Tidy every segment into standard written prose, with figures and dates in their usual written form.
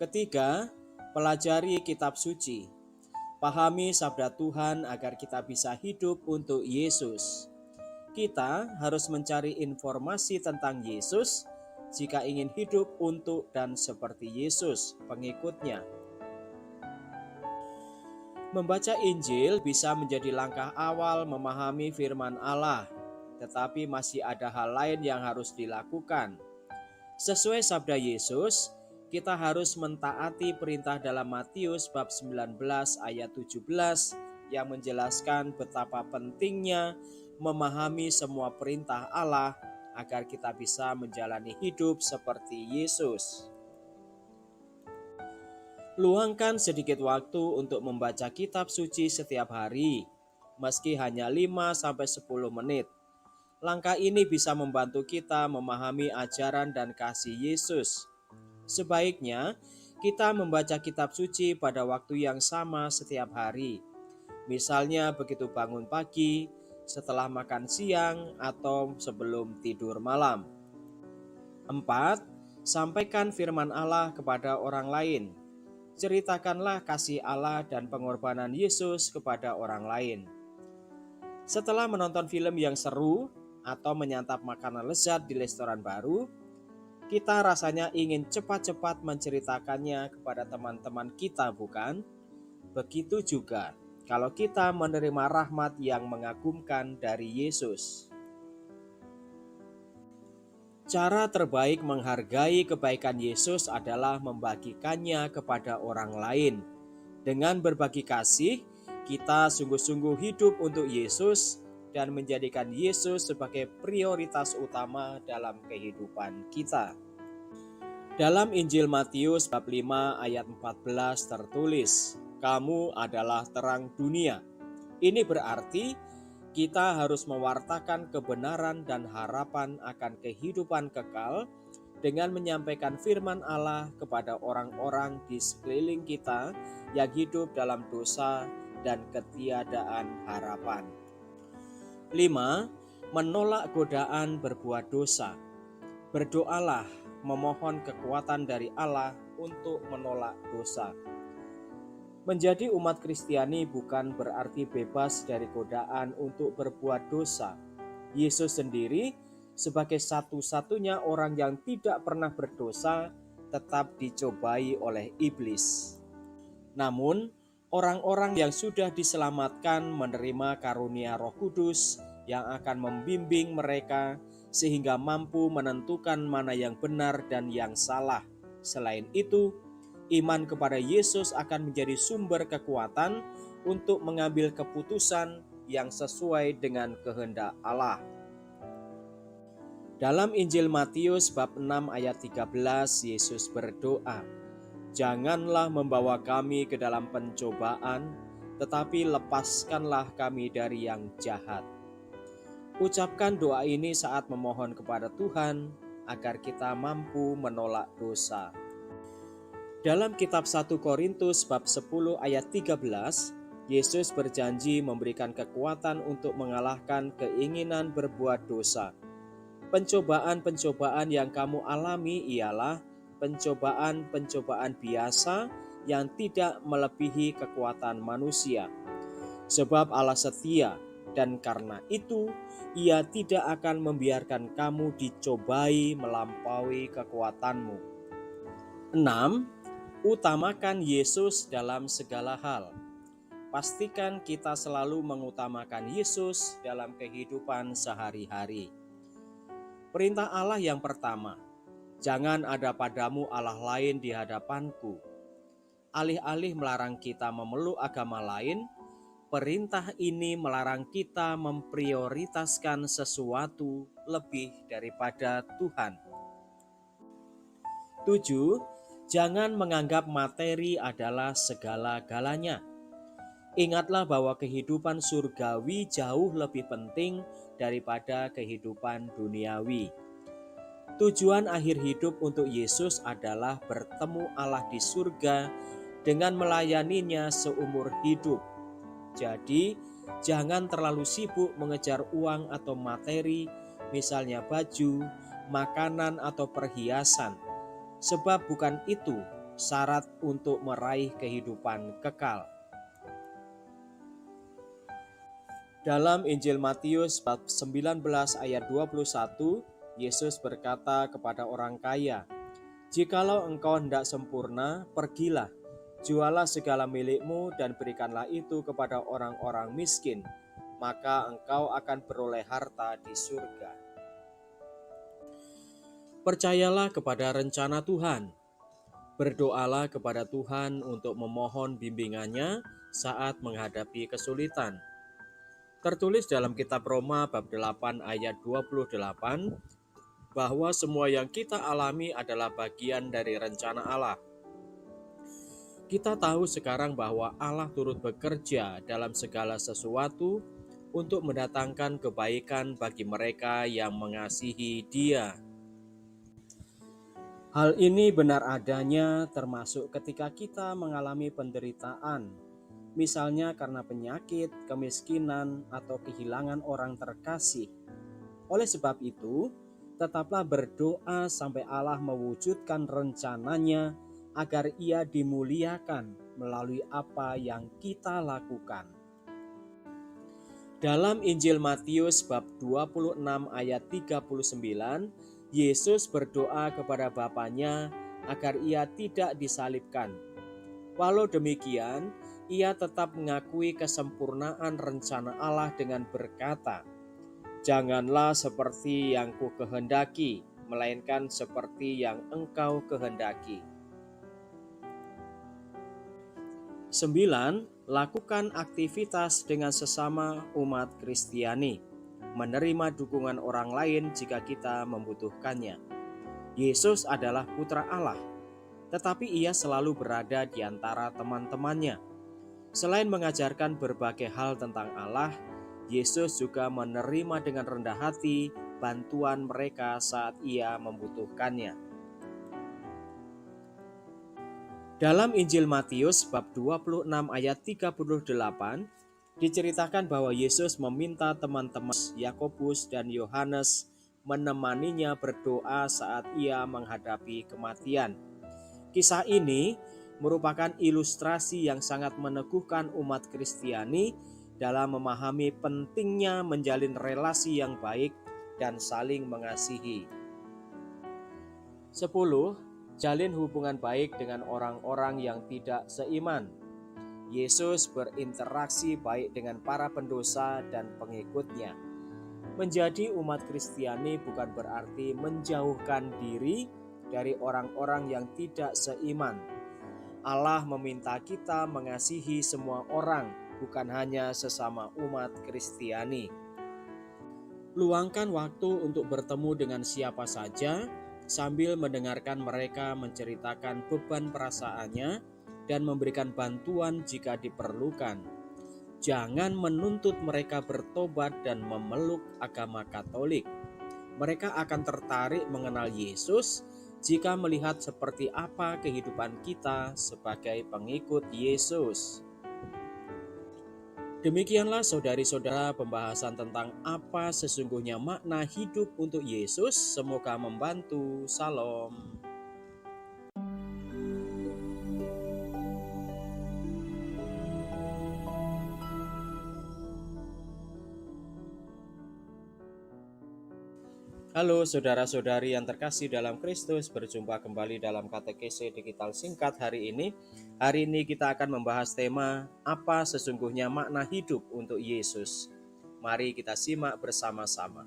Ketiga, pelajari kitab suci. Pahami sabda Tuhan agar kita bisa hidup untuk Yesus. Kita harus mencari informasi tentang Yesus jika ingin hidup untuk dan seperti Yesus, pengikutnya. Membaca Injil bisa menjadi langkah awal memahami firman Allah, tetapi masih ada hal lain yang harus dilakukan. Sesuai sabda Yesus, kita harus mentaati perintah dalam Matius bab 19 ayat 17 yang menjelaskan betapa pentingnya memahami semua perintah Allah agar kita bisa menjalani hidup seperti Yesus. Luangkan sedikit waktu untuk membaca kitab suci setiap hari, meski hanya 5-10 menit. Langkah ini bisa membantu kita memahami ajaran dan kasih Yesus. Sebaiknya, kita membaca kitab suci pada waktu yang sama setiap hari. Misalnya begitu bangun pagi, setelah makan siang, atau sebelum tidur malam. 4. Sampaikan firman Allah kepada orang lain. Ceritakanlah kasih Allah dan pengorbanan Yesus kepada orang lain. Setelah menonton film yang seru atau menyantap makanan lezat di restoran baru, kita rasanya ingin cepat-cepat menceritakannya kepada teman-teman kita, bukan? Begitu juga kalau kita menerima rahmat yang mengagumkan dari Yesus. Cara terbaik menghargai kebaikan Yesus adalah membagikannya kepada orang lain. Dengan berbagi kasih, kita sungguh-sungguh hidup untuk Yesus dan menjadikan Yesus sebagai prioritas utama dalam kehidupan kita. Dalam Injil Matius bab 5 ayat 14 tertulis, "Kamu adalah terang dunia." Ini berarti kita harus mewartakan kebenaran dan harapan akan kehidupan kekal dengan menyampaikan firman Allah kepada orang-orang di sekeliling kita yang hidup dalam dosa dan ketiadaan harapan. 5. Menolak godaan berbuat dosa. Berdoalah memohon kekuatan dari Allah untuk menolak dosa. Menjadi umat Kristiani bukan berarti bebas dari godaan untuk berbuat dosa. Yesus sendiri sebagai satu-satunya orang yang tidak pernah berdosa tetap dicobai oleh iblis. Namun, orang-orang yang sudah diselamatkan menerima karunia Roh Kudus yang akan membimbing mereka sehingga mampu menentukan mana yang benar dan yang salah. Selain itu, iman kepada Yesus akan menjadi sumber kekuatan untuk mengambil keputusan yang sesuai dengan kehendak Allah. Dalam Injil Matius bab 6 ayat 13, Yesus berdoa, "Janganlah membawa kami ke dalam pencobaan, tetapi lepaskanlah kami dari yang jahat." Ucapkan doa ini saat memohon kepada Tuhan agar kita mampu menolak dosa. Dalam kitab 1 Korintus bab 10 ayat 13, Yesus berjanji memberikan kekuatan untuk mengalahkan keinginan berbuat dosa. Pencobaan-pencobaan yang kamu alami ialah pencobaan-pencobaan biasa yang tidak melebihi kekuatan manusia. Sebab Allah setia, dan karena itu Ia tidak akan membiarkan kamu dicobai melampaui kekuatanmu. 6. Utamakan Yesus dalam segala hal. Pastikan kita selalu mengutamakan Yesus dalam kehidupan sehari-hari. Perintah Allah yang pertama, "Jangan ada padamu Allah lain di hadapanku." Alih-alih melarang kita memeluk agama lain, perintah ini melarang kita memprioritaskan sesuatu lebih daripada Tuhan. 7. Jangan menganggap materi adalah segala-galanya. Ingatlah bahwa kehidupan surgawi jauh lebih penting daripada kehidupan duniawi. Tujuan akhir hidup untuk Yesus adalah bertemu Allah di surga dengan melayaninya seumur hidup. Jadi, jangan terlalu sibuk mengejar uang atau materi, misalnya baju, makanan, atau perhiasan. Sebab bukan itu syarat untuk meraih kehidupan kekal. Dalam Injil Matius bab 19 ayat 21, Yesus berkata kepada orang kaya, "Jikalau engkau hendak sempurna, pergilah, jualah segala milikmu dan berikanlah itu kepada orang-orang miskin, maka engkau akan beroleh harta di surga." Percayalah kepada rencana Tuhan. Berdoalah kepada Tuhan untuk memohon bimbingannya saat menghadapi kesulitan. Tertulis dalam kitab Roma bab 8 ayat 28 bahwa semua yang kita alami adalah bagian dari rencana Allah. Kita tahu sekarang bahwa Allah turut bekerja dalam segala sesuatu untuk mendatangkan kebaikan bagi mereka yang mengasihi Dia. Hal ini benar adanya termasuk ketika kita mengalami penderitaan, misalnya karena penyakit, kemiskinan, atau kehilangan orang terkasih. Oleh sebab itu, tetaplah berdoa sampai Allah mewujudkan rencananya agar Ia dimuliakan melalui apa yang kita lakukan. Dalam Injil Matius bab 26 ayat 39, Yesus berdoa kepada Bapanya agar Ia tidak disalibkan. Walau demikian, Ia tetap mengakui kesempurnaan rencana Allah dengan berkata, "Janganlah seperti yang ku kehendaki, melainkan seperti yang engkau kehendaki." 9. Lakukan aktivitas dengan sesama umat Kristiani. Menerima dukungan orang lain jika kita membutuhkannya. Yesus adalah Putra Allah, tetapi Ia selalu berada di antara teman-temannya. Selain mengajarkan berbagai hal tentang Allah, Yesus juga menerima dengan rendah hati bantuan mereka saat Ia membutuhkannya. Dalam Injil Matius bab 26 ayat 38, diceritakan bahwa Yesus meminta teman-teman Yakobus dan Yohanes menemaninya berdoa saat Ia menghadapi kematian. Kisah ini merupakan ilustrasi yang sangat meneguhkan umat Kristiani dalam memahami pentingnya menjalin relasi yang baik dan saling mengasihi. 10. Jalin hubungan baik dengan orang-orang yang tidak seiman. Yesus berinteraksi baik dengan para pendosa dan pengikutnya. Menjadi umat Kristiani bukan berarti menjauhkan diri dari orang-orang yang tidak seiman. Allah meminta kita mengasihi semua orang, bukan hanya sesama umat Kristiani. Luangkan waktu untuk bertemu dengan siapa saja, sambil mendengarkan mereka menceritakan beban perasaannya dan memberikan bantuan jika diperlukan. Jangan menuntut mereka bertobat dan memeluk agama Katolik. Mereka akan tertarik mengenal Yesus jika melihat seperti apa kehidupan kita sebagai pengikut Yesus. Demikianlah saudari-saudara pembahasan tentang apa sesungguhnya makna hidup untuk Yesus. Semoga membantu. Salam. Halo saudara-saudari yang terkasih dalam Kristus, berjumpa kembali dalam katekese digital singkat hari ini. Hari ini kita akan membahas tema apa sesungguhnya makna hidup untuk Yesus. Mari kita simak bersama-sama.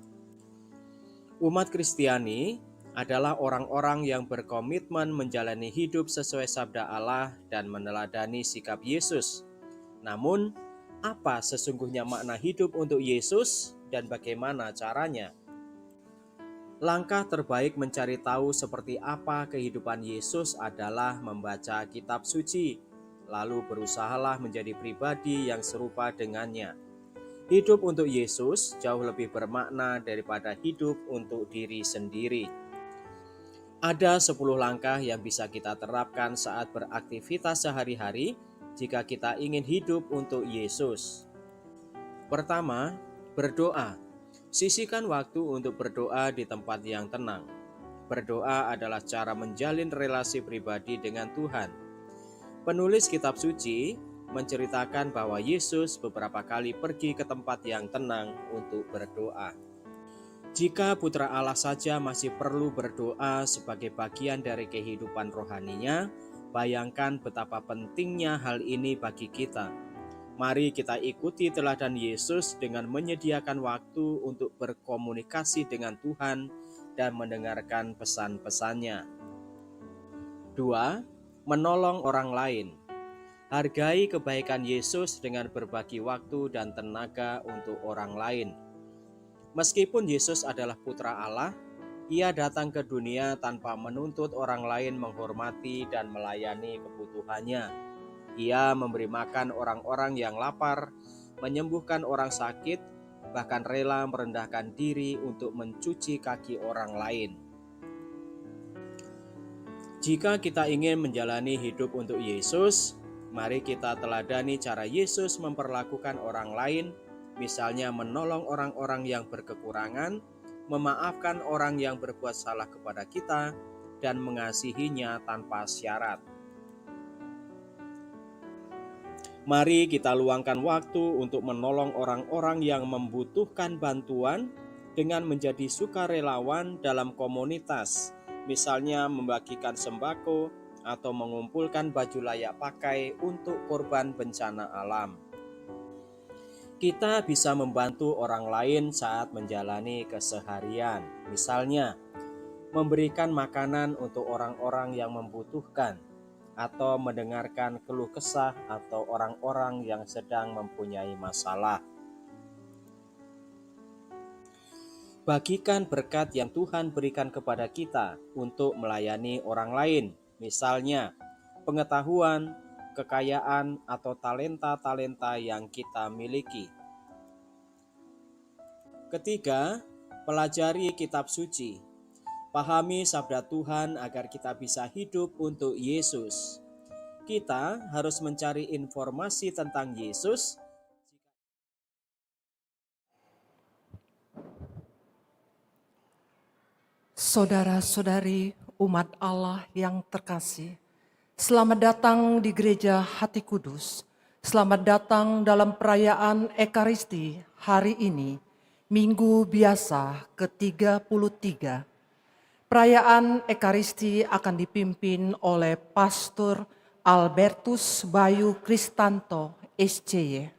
Umat Kristiani adalah orang-orang yang berkomitmen menjalani hidup sesuai sabda Allah dan meneladani sikap Yesus. Namun, apa sesungguhnya makna hidup untuk Yesus dan bagaimana caranya? Langkah terbaik mencari tahu seperti apa kehidupan Yesus adalah membaca kitab suci, lalu berusahalah menjadi pribadi yang serupa dengannya. Hidup untuk Yesus jauh lebih bermakna daripada hidup untuk diri sendiri. Ada 10 langkah yang bisa kita terapkan saat beraktivitas sehari-hari jika kita ingin hidup untuk Yesus. Pertama, berdoa. Sisihkan waktu untuk berdoa di tempat yang tenang. Berdoa adalah cara menjalin relasi pribadi dengan Tuhan. Penulis kitab suci menceritakan bahwa Yesus beberapa kali pergi ke tempat yang tenang untuk berdoa. Jika Putra Allah saja masih perlu berdoa sebagai bagian dari kehidupan rohaninya, bayangkan betapa pentingnya hal ini bagi kita. Mari kita ikuti teladan Yesus dengan menyediakan waktu untuk berkomunikasi dengan Tuhan dan mendengarkan pesan-pesannya. 2. Menolong orang lain. Hargai kebaikan Yesus dengan berbagi waktu dan tenaga untuk orang lain. Meskipun Yesus adalah Putra Allah, Ia datang ke dunia tanpa menuntut orang lain menghormati dan melayani kebutuhannya. Ia memberi makan orang-orang yang lapar, menyembuhkan orang sakit, bahkan rela merendahkan diri untuk mencuci kaki orang lain. Jika kita ingin menjalani hidup untuk Yesus, mari kita teladani cara Yesus memperlakukan orang lain, misalnya menolong orang-orang yang berkekurangan, memaafkan orang yang berbuat salah kepada kita, dan mengasihinya tanpa syarat. Mari kita luangkan waktu untuk menolong orang-orang yang membutuhkan bantuan dengan menjadi sukarelawan dalam komunitas, misalnya membagikan sembako atau mengumpulkan baju layak pakai untuk korban bencana alam. Kita bisa membantu orang lain saat menjalani keseharian, misalnya memberikan makanan untuk orang-orang yang membutuhkan, atau mendengarkan keluh kesah atau orang-orang yang sedang mempunyai masalah. Bagikan berkat yang Tuhan berikan kepada kita untuk melayani orang lain, misalnya pengetahuan, kekayaan, atau talenta-talenta yang kita miliki. Ketiga, pelajari kitab suci. Pahami sabda Tuhan agar kita bisa hidup untuk Yesus. Kita harus mencari informasi tentang Yesus. Saudara-saudari umat Allah yang terkasih, selamat datang di Gereja Hati Kudus. Selamat datang dalam perayaan Ekaristi hari ini, Minggu Biasa ke-33. Perayaan Ekaristi akan dipimpin oleh Pastor Albertus Bayu Kristanto, SCY.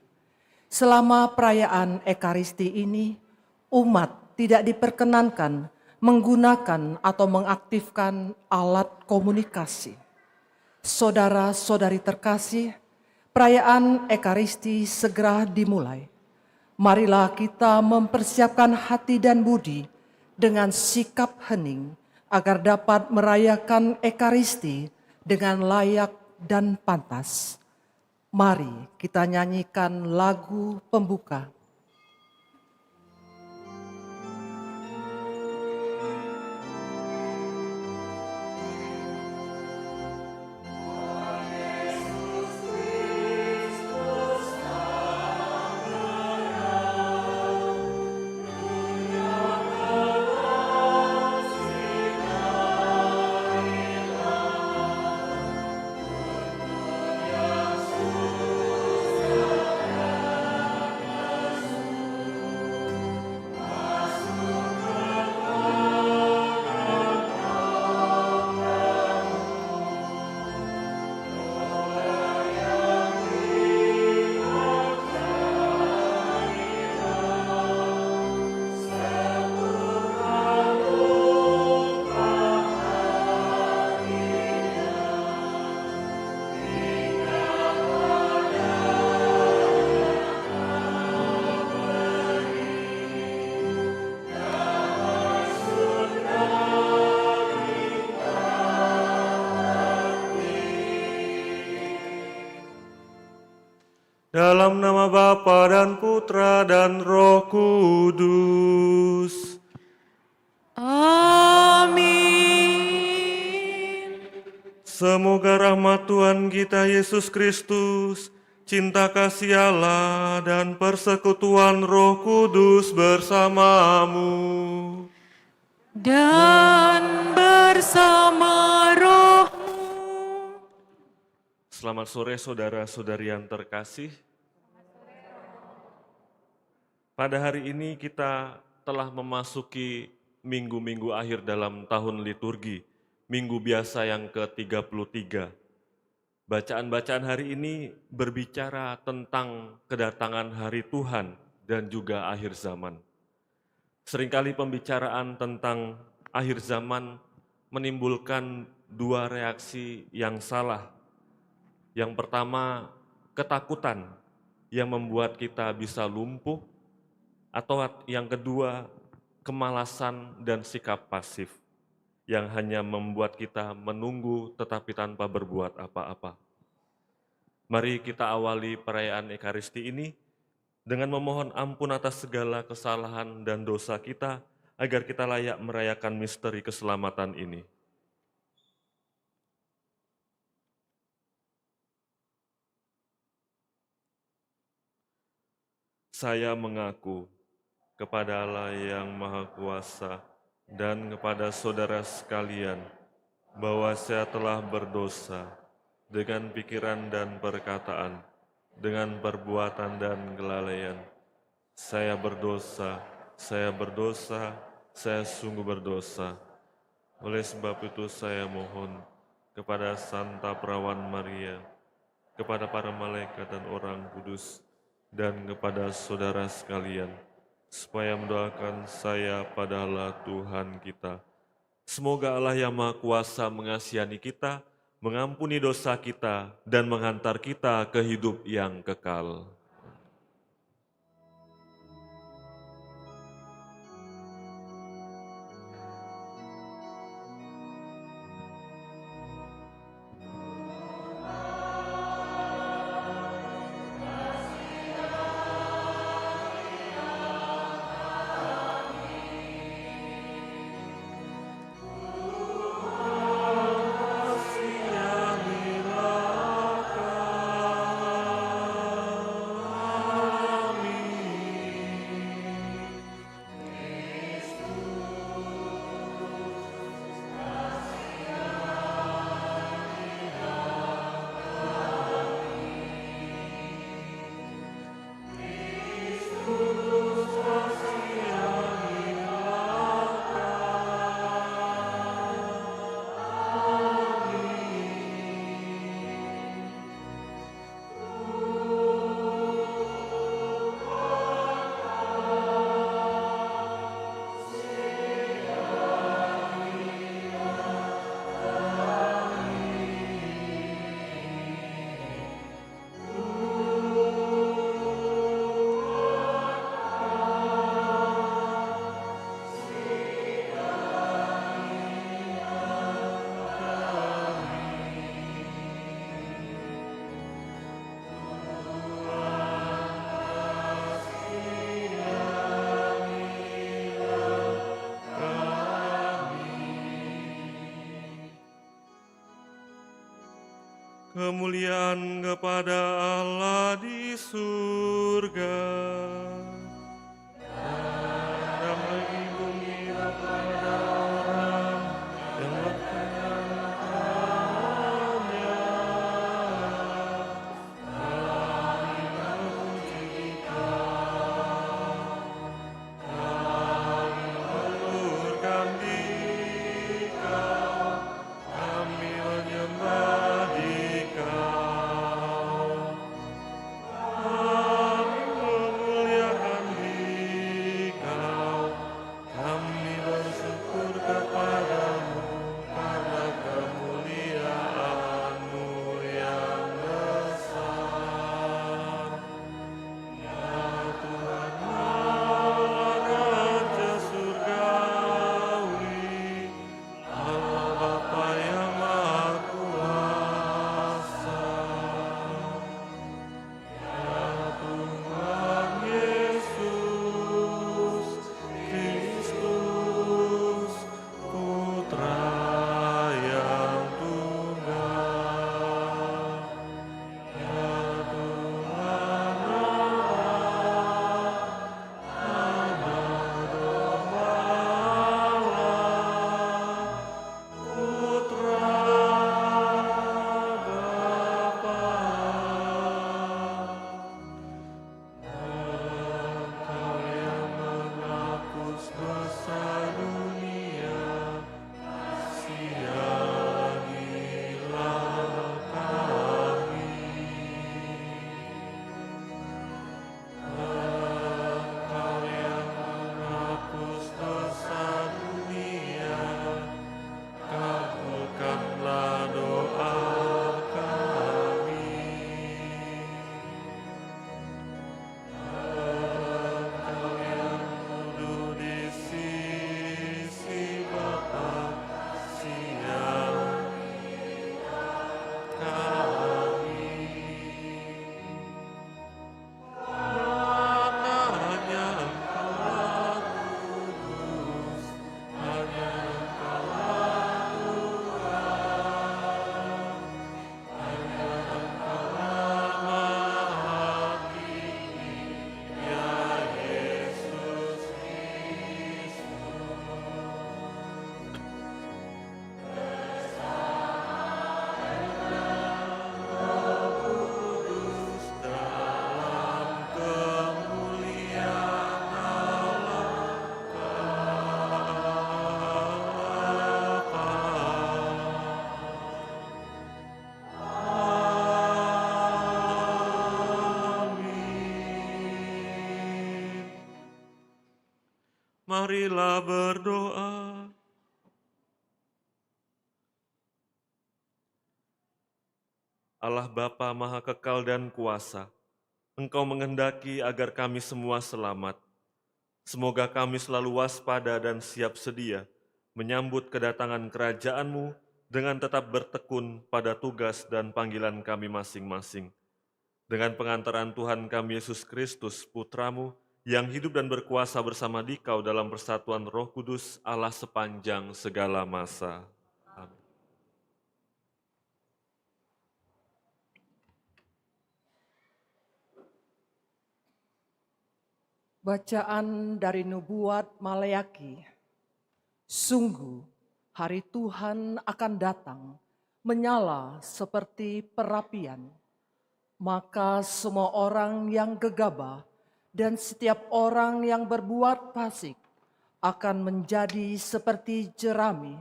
Selama perayaan Ekaristi ini, umat tidak diperkenankan menggunakan atau mengaktifkan alat komunikasi. Saudara-saudari terkasih, perayaan Ekaristi segera dimulai. Marilah kita mempersiapkan hati dan budi dengan sikap hening agar dapat merayakan Ekaristi dengan layak dan pantas. Mari kita nyanyikan lagu pembuka. Dalam nama Bapa dan Putra dan Roh Kudus. Amin. Semoga rahmat Tuhan kita Yesus Kristus, cinta kasih Allah, dan persekutuan Roh Kudus bersamamu. Dan bersama rohmu. Selamat sore saudara-saudari yang terkasih. Pada hari ini kita telah memasuki minggu-minggu akhir dalam tahun liturgi, minggu biasa yang ke-33. Bacaan-bacaan hari ini berbicara tentang kedatangan hari Tuhan dan juga akhir zaman. Seringkali pembicaraan tentang akhir zaman menimbulkan dua reaksi yang salah. Yang pertama, ketakutan yang membuat kita bisa lumpuh, atau yang kedua, kemalasan dan sikap pasif yang hanya membuat kita menunggu tetapi tanpa berbuat apa-apa. Mari kita awali perayaan Ekaristi ini dengan memohon ampun atas segala kesalahan dan dosa kita agar kita layak merayakan misteri keselamatan ini. Saya mengaku kepada Allah yang Maha Kuasa dan kepada saudara sekalian, bahwa saya telah berdosa dengan pikiran dan perkataan, dengan perbuatan dan kelalaian. Saya berdosa, saya sungguh berdosa. Oleh sebab itu saya mohon kepada Santa Perawan Maria, kepada para malaikat dan orang kudus, dan kepada saudara sekalian, supaya mendoakan saya pada Allah Tuhan kita. Semoga Allah yang Maha Kuasa mengasihani kita, mengampuni dosa kita, dan menghantar kita ke hidup yang kekal. Kemuliaan kepada Allah di surga, dan damai di bumi kepada orang yang berkenan-Nya. Kami memuji Dikau, kami menghorkan Dikau, kami menyembah Dikau, kami memuliakan Marilah berdoa. Allah Bapa Maha Kekal dan Kuasa, Engkau menghendaki agar kami semua selamat. Semoga kami selalu waspada dan siap sedia menyambut kedatangan kerajaan-Mu dengan tetap bertekun pada tugas dan panggilan kami masing-masing. Dengan pengantaran Tuhan kami Yesus Kristus, Putra-Mu, yang hidup dan berkuasa bersama Dikau dalam persatuan Roh Kudus, Allah sepanjang segala masa. Amin. Bacaan dari Nubuat Maleaki. Sungguh, hari Tuhan akan datang, menyala seperti perapian. Maka semua orang yang gegabah dan setiap orang yang berbuat fasik akan menjadi seperti jerami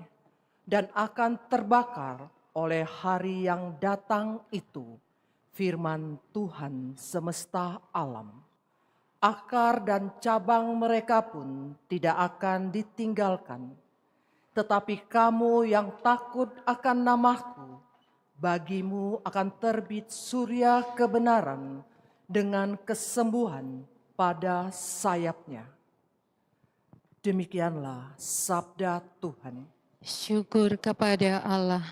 dan akan terbakar oleh hari yang datang itu. Firman Tuhan semesta alam. Akar dan cabang mereka pun tidak akan ditinggalkan. Tetapi kamu yang takut akan namaku, bagimu akan terbit surya kebenaran dengan kesembuhan pada sayapnya. Demikianlah sabda Tuhan. Syukur kepada Allah.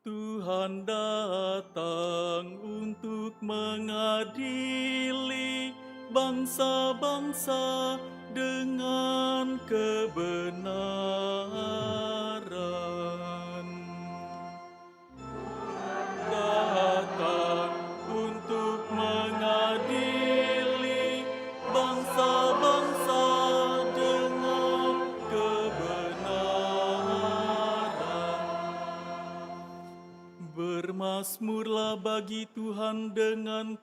Tuhan datang untuk mengadili bangsa-bangsa dengan kebenaran. Datang untuk mengadili bangsa-bangsa dengan kebenaran. Bermasmurlah bagi Tuhan dengan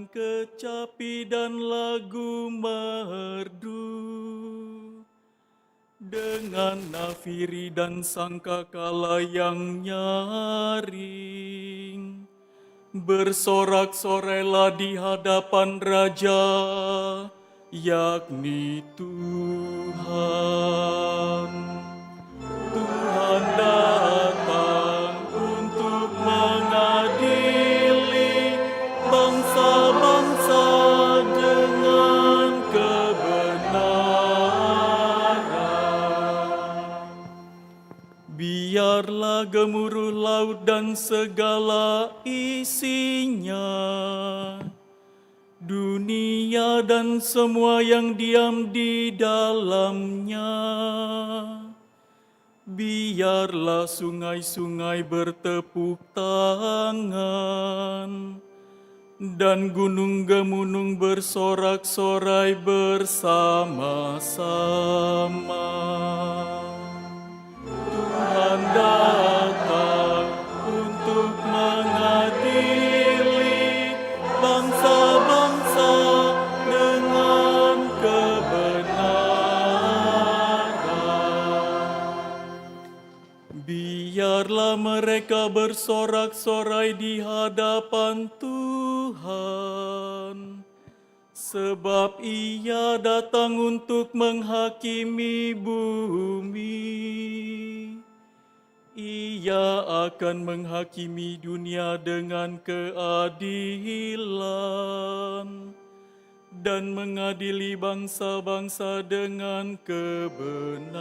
kecapi dan lagu merdu, dengan nafiri dan sangkakala yang nyaring. Bersorak-sorailah di hadapan Raja, yakni Tuhan. Tuhan datang untuk mengadili bangsa-bangsa dengan kebenaran. Biarlah gemuruh laut dan segala isinya, dunia dan semua yang diam di dalamnya. Biarlah sungai-sungai bertepuk tangan, dan gunung-gemunung bersorak-sorai bersama-sama. Tuhan datang untuk mengadili bangsa-bangsa dengan kebenaran. Biarlah mereka bersorak-sorai di hadapan Tuhan, sebab Ia datang untuk menghakimi bumi. Ia akan menghakimi dunia dengan keadilan dan mengadili bangsa-bangsa dengan kebenaran.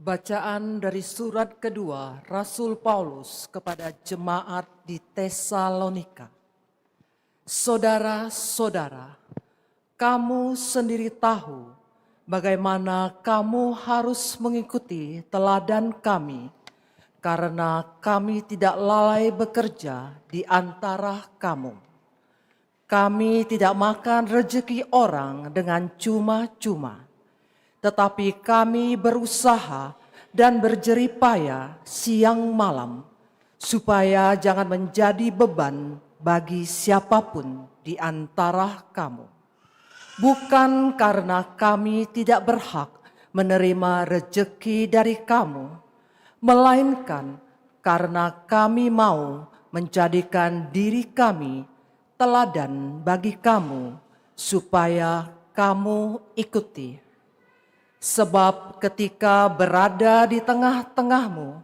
Bacaan dari surat kedua Rasul Paulus kepada jemaat di Tesalonika. Saudara-saudara, kamu sendiri tahu bagaimana kamu harus mengikuti teladan kami karena kami tidak lalai bekerja di antara kamu. Kami tidak makan rejeki orang dengan cuma-cuma, tetapi kami berusaha dan berjeripaya siang malam, supaya jangan menjadi beban bagi siapapun di antara kamu. Bukan karena kami tidak berhak menerima rejeki dari kamu, melainkan karena kami mau menjadikan diri kami teladan bagi kamu, supaya kamu ikuti. Sebab ketika berada di tengah-tengahmu,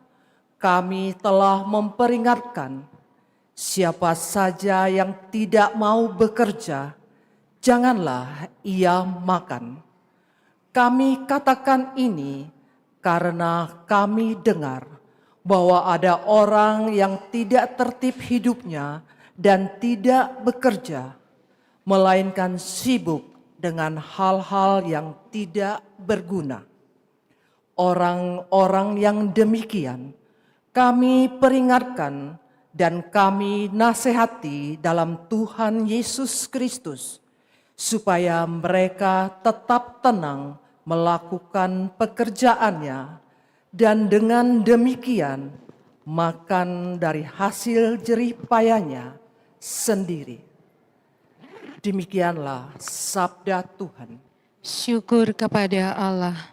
kami telah memperingatkan, siapa saja yang tidak mau bekerja, janganlah ia makan. Kami katakan ini karena kami dengar bahwa ada orang yang tidak tertib hidupnya dan tidak bekerja, melainkan sibuk dengan hal-hal yang tidak berguna. Orang-orang yang demikian kami peringatkan dan kami nasihati dalam Tuhan Yesus Kristus, supaya mereka tetap tenang melakukan pekerjaannya, dan dengan demikian makan dari hasil jerih payahnya sendiri. Demikianlah sabda Tuhan. Syukur kepada Allah.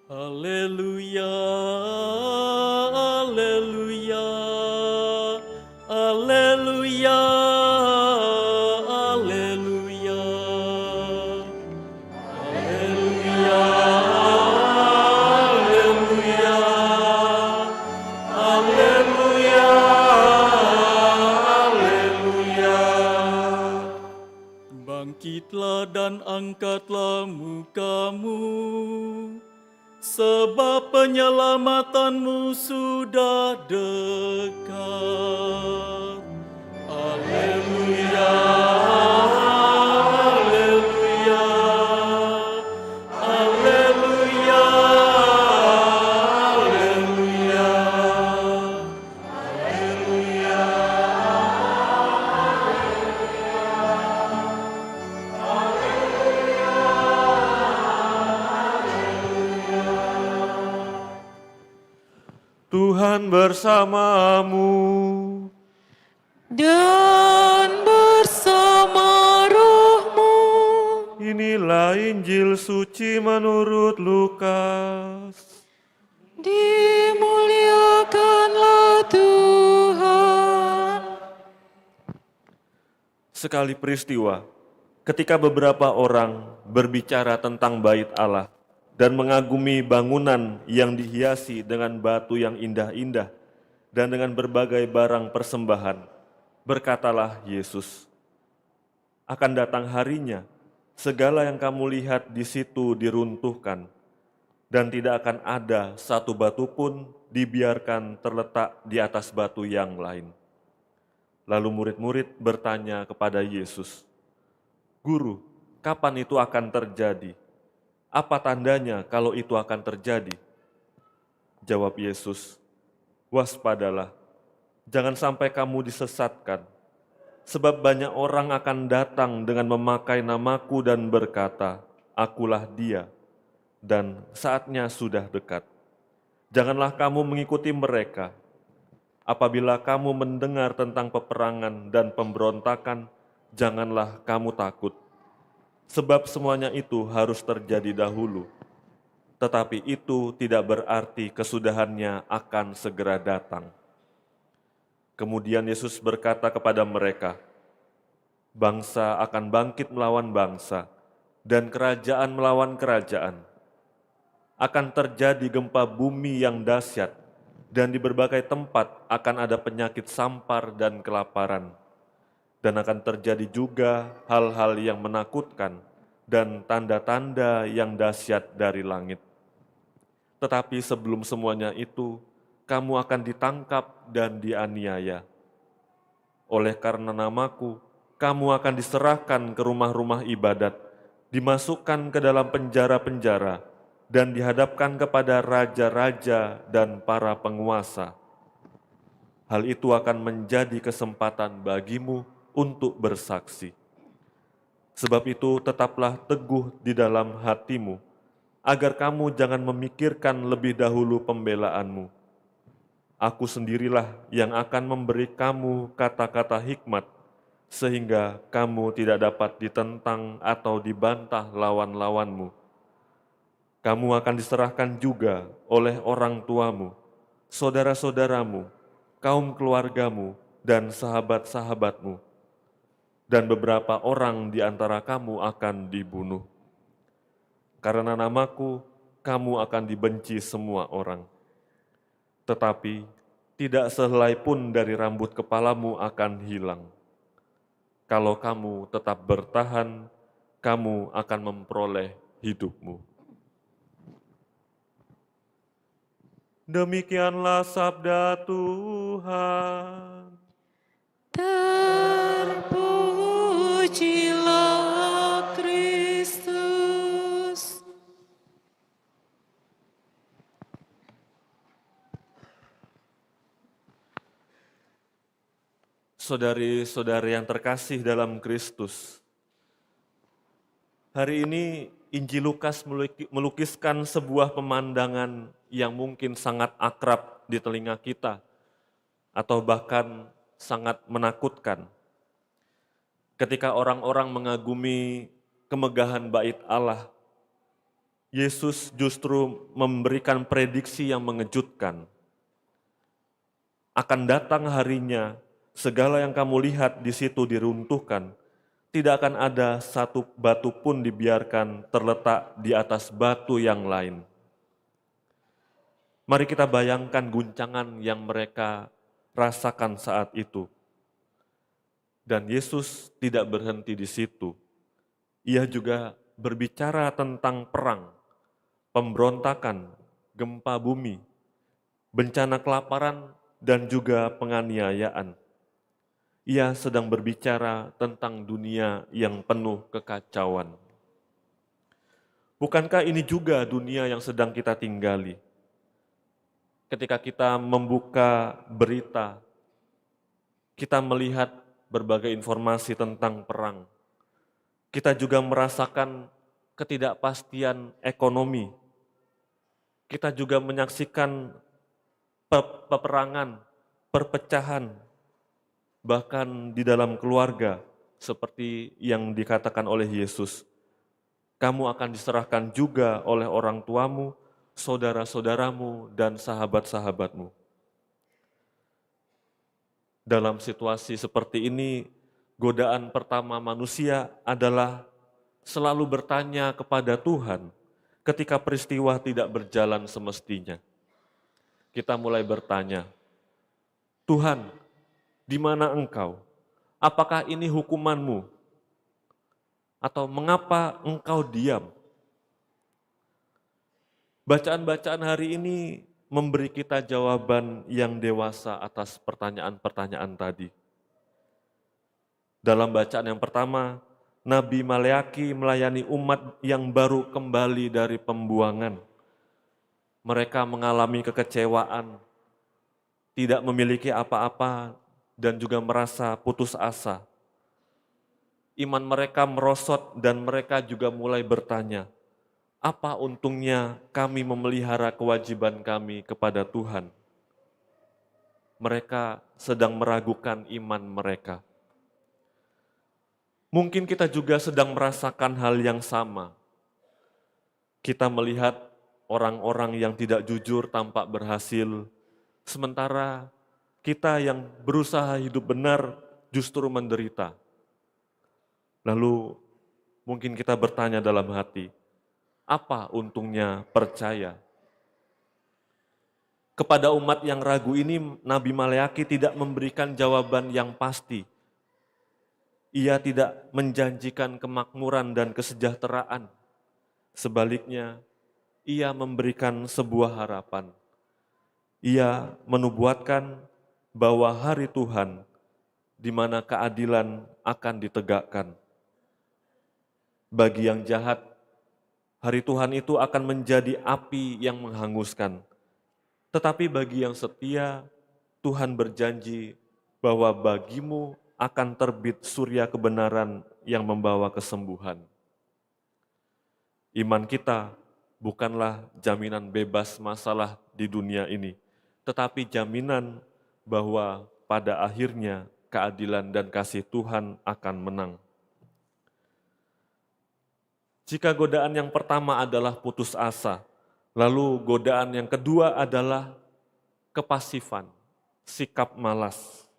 Haleluya, haleluya, haleluya, haleluya, haleluya, haleluya, haleluya, haleluya. Bangkitlah dan angkatlah mukamu, sebab penyelamatanmu sudah dekat. Haleluya, haleluya, haleluya, haleluya, haleluya. Tuhan bersamamu. Dan bersama rohmu. Inilah Injil suci menurut Lukas. Dimuliakanlah Tuhan. Sekali peristiwa, ketika beberapa orang berbicara tentang bait Allah dan mengagumi bangunan yang dihiasi dengan batu yang indah-indah dan dengan berbagai barang persembahan, berkatalah Yesus, "Akan datang harinya, segala yang kamu lihat di situ diruntuhkan, dan tidak akan ada satu batu pun dibiarkan terletak di atas batu yang lain." Lalu murid-murid bertanya kepada Yesus, "Guru, kapan itu akan terjadi? Apa tandanya kalau itu akan terjadi?" Jawab Yesus, "Waspadalah, jangan sampai kamu disesatkan, sebab banyak orang akan datang dengan memakai namaku dan berkata, 'Akulah Dia,' dan saatnya sudah dekat. Janganlah kamu mengikuti mereka. Apabila kamu mendengar tentang peperangan dan pemberontakan, janganlah kamu takut, sebab semuanya itu harus terjadi dahulu. Tetapi itu tidak berarti kesudahannya akan segera datang." Kemudian Yesus berkata kepada mereka, "Bangsa akan bangkit melawan bangsa, dan kerajaan melawan kerajaan. Akan terjadi gempa bumi yang dahsyat, dan di berbagai tempat akan ada penyakit sampar dan kelaparan. Dan akan terjadi juga hal-hal yang menakutkan dan tanda-tanda yang dahsyat dari langit. Tetapi sebelum semuanya itu, kamu akan ditangkap dan dianiaya. Oleh karena namaku, kamu akan diserahkan ke rumah-rumah ibadat, dimasukkan ke dalam penjara-penjara, dan dihadapkan kepada raja-raja dan para penguasa. Hal itu akan menjadi kesempatan bagimu untuk bersaksi. Sebab itu tetaplah teguh di dalam hatimu, agar kamu jangan memikirkan lebih dahulu pembelaanmu. Aku sendirilah yang akan memberi kamu kata-kata hikmat, sehingga kamu tidak dapat ditentang atau dibantah lawan-lawanmu. Kamu akan diserahkan juga oleh orang tuamu, saudara-saudaramu, kaum keluargamu, dan sahabat-sahabatmu. Dan beberapa orang di antara kamu akan dibunuh. Karena namaku, kamu akan dibenci semua orang. Tetapi tidak sehelai pun dari rambut kepalamu akan hilang. Kalau kamu tetap bertahan, kamu akan memperoleh hidupmu. Demikianlah sabda Tuhan. Terpujilah Kristus. Saudari-saudari yang terkasih dalam Kristus, hari ini Injil Lukas melukiskan sebuah pemandangan yang mungkin sangat akrab di telinga kita, atau bahkan sangat menakutkan. Ketika orang-orang mengagumi kemegahan bait Allah, Yesus justru memberikan prediksi yang mengejutkan. Akan datang harinya, segala yang kamu lihat di situ diruntuhkan, tidak akan ada satu batu pun dibiarkan terletak di atas batu yang lain. Mari kita bayangkan guncangan yang mereka rasakan saat itu. Dan Yesus tidak berhenti di situ. Ia juga berbicara tentang perang, pemberontakan, gempa bumi, bencana kelaparan, dan juga penganiayaan. Ia sedang berbicara tentang dunia yang penuh kekacauan. Bukankah ini juga dunia yang sedang kita tinggali? Ketika kita membuka berita, kita melihat berbagai informasi tentang perang. Kita juga merasakan ketidakpastian ekonomi. Kita juga menyaksikan peperangan, perpecahan, bahkan di dalam keluarga, seperti yang dikatakan oleh Yesus. Kamu akan diserahkan juga oleh orang tuamu, saudara-saudaramu, dan sahabat-sahabatmu. Dalam situasi seperti ini, godaan pertama manusia adalah selalu bertanya kepada Tuhan ketika peristiwa tidak berjalan semestinya. Kita mulai bertanya, Tuhan, di mana Engkau? Apakah ini hukuman-Mu? Atau mengapa Engkau diam? Bacaan-bacaan hari ini memberi kita jawaban yang dewasa atas pertanyaan-pertanyaan tadi. Dalam bacaan yang pertama, Nabi Maleaki melayani umat yang baru kembali dari pembuangan. Mereka mengalami kekecewaan, tidak memiliki apa-apa, dan juga merasa putus asa. Iman mereka merosot dan mereka juga mulai bertanya, apa untungnya kami memelihara kewajiban kami kepada Tuhan? Mereka sedang meragukan iman mereka. Mungkin kita juga sedang merasakan hal yang sama. Kita melihat orang-orang yang tidak jujur tampak berhasil, sementara kita yang berusaha hidup benar justru menderita. Lalu mungkin kita bertanya dalam hati, apa untungnya percaya? Kepada umat yang ragu ini, Nabi Maleaki tidak memberikan jawaban yang pasti. Ia tidak menjanjikan kemakmuran dan kesejahteraan. Sebaliknya, ia memberikan sebuah harapan. Ia menubuatkan bahwa hari Tuhan di mana keadilan akan ditegakkan. Bagi yang jahat, hari Tuhan itu akan menjadi api yang menghanguskan. Tetapi bagi yang setia, Tuhan berjanji bahwa bagimu akan terbit surya kebenaran yang membawa kesembuhan. Iman kita bukanlah jaminan bebas masalah di dunia ini, tetapi jaminan bahwa pada akhirnya keadilan dan kasih Tuhan akan menang. Jika godaan yang pertama adalah putus asa, lalu godaan yang kedua adalah kepasifan, sikap malas.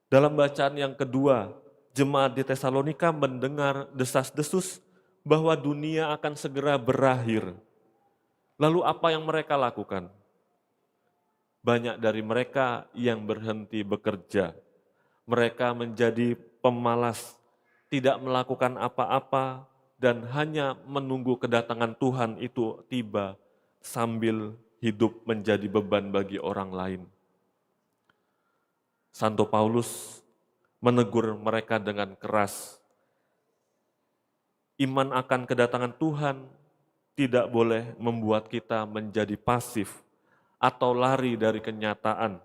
Dalam bacaan yang kedua, jemaat di Tesalonika mendengar desas-desus bahwa dunia akan segera berakhir. Lalu apa yang mereka lakukan? Banyak dari mereka yang berhenti bekerja. Mereka menjadi pemalas, tidak melakukan apa-apa, dan hanya menunggu kedatangan Tuhan itu tiba sambil hidup menjadi beban bagi orang lain. Santo Paulus menegur mereka dengan keras. Iman akan kedatangan Tuhan tidak boleh membuat kita menjadi pasif atau lari dari kenyataan.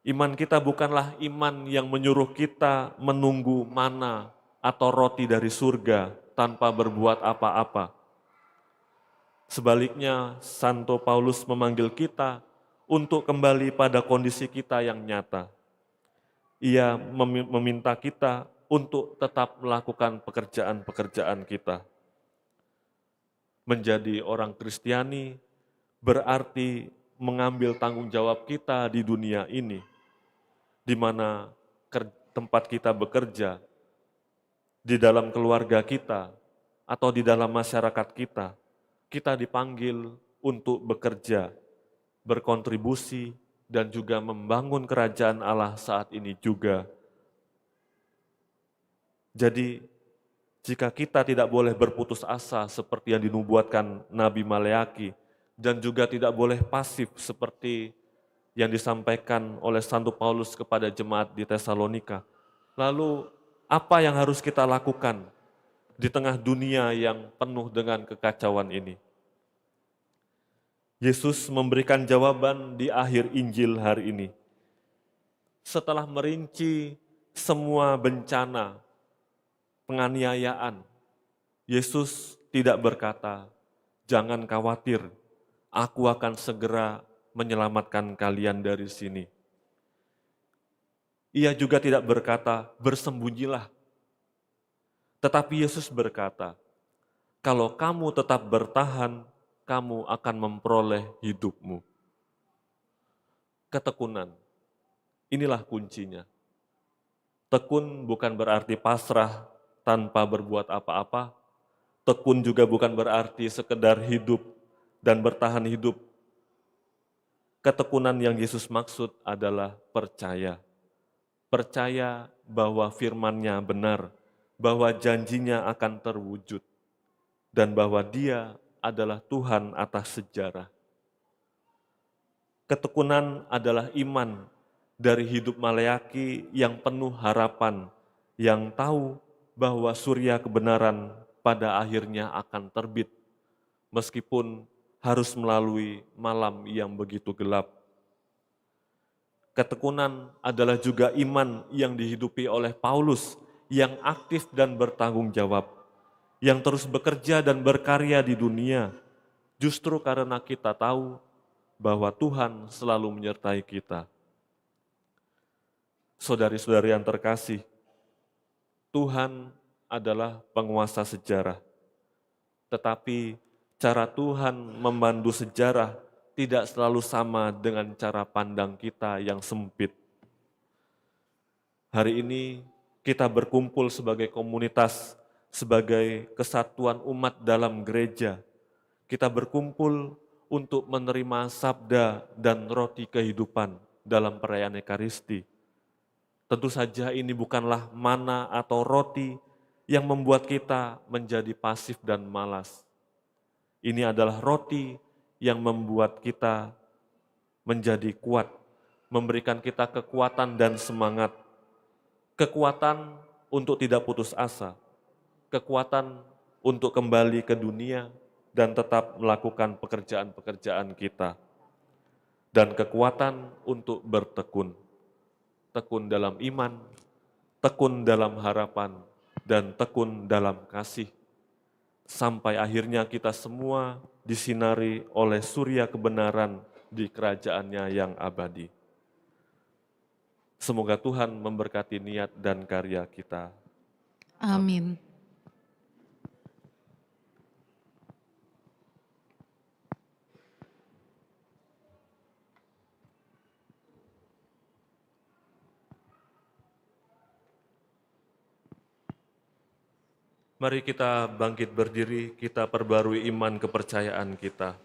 Iman kita bukanlah iman yang menyuruh kita menunggu mana atau roti dari surga tanpa berbuat apa-apa. Sebaliknya, Santo Paulus memanggil kita untuk kembali pada kondisi kita yang nyata. Ia meminta kita untuk tetap melakukan pekerjaan-pekerjaan kita. Menjadi orang Kristiani berarti mengambil tanggung jawab kita di dunia ini, di mana tempat kita bekerja, di dalam keluarga kita, atau di dalam masyarakat kita, kita dipanggil untuk bekerja, berkontribusi, dan juga membangun kerajaan Allah saat ini juga. Jadi, jika kita tidak boleh berputus asa seperti yang dinubuatkan Nabi Maleaki, dan juga tidak boleh pasif seperti yang disampaikan oleh Santo Paulus kepada jemaat di Tesalonika, lalu apa yang harus kita lakukan di tengah dunia yang penuh dengan kekacauan ini? Yesus memberikan jawaban di akhir Injil hari ini. Setelah merinci semua bencana, penganiayaan, Yesus tidak berkata, "Jangan khawatir, aku akan segera menyelamatkan kalian dari sini." Ia juga tidak berkata, "Bersembunyilah." Tetapi Yesus berkata, "Kalau kamu tetap bertahan, kamu akan memperoleh hidupmu." Ketekunan, inilah kuncinya. Tekun bukan berarti pasrah tanpa berbuat apa-apa. Tekun juga bukan berarti sekedar hidup dan bertahan hidup. Ketekunan yang Yesus maksud adalah percaya. Percaya bahwa firman-Nya benar, bahwa janjinya akan terwujud, dan bahwa Dia adalah Tuhan atas sejarah. Ketekunan adalah iman dari hidup Maleaki yang penuh harapan, yang tahu bahwa surya kebenaran pada akhirnya akan terbit, meskipun harus melalui malam yang begitu gelap. Ketekunan adalah juga iman yang dihidupi oleh Paulus, yang aktif dan bertanggung jawab, yang terus bekerja dan berkarya di dunia, justru karena kita tahu bahwa Tuhan selalu menyertai kita. Saudari-saudari yang terkasih, Tuhan adalah penguasa sejarah, tetapi cara Tuhan memandu sejarah tidak selalu sama dengan cara pandang kita yang sempit. Hari ini kita berkumpul sebagai komunitas, sebagai kesatuan umat dalam gereja. Kita berkumpul untuk menerima sabda dan roti kehidupan dalam perayaan Ekaristi. Tentu saja ini bukanlah mana atau roti yang membuat kita menjadi pasif dan malas. Ini adalah roti yang membuat kita menjadi kuat, memberikan kita kekuatan dan semangat, kekuatan untuk tidak putus asa, kekuatan untuk kembali ke dunia dan tetap melakukan pekerjaan-pekerjaan kita, dan kekuatan untuk bertekun, tekun dalam iman, tekun dalam harapan, dan tekun dalam kasih, sampai akhirnya kita semua disinari oleh surya kebenaran di kerajaannya yang abadi. Semoga Tuhan memberkati niat dan karya kita. Amin. Mari kita bangkit berdiri, kita perbarui iman kepercayaan kita.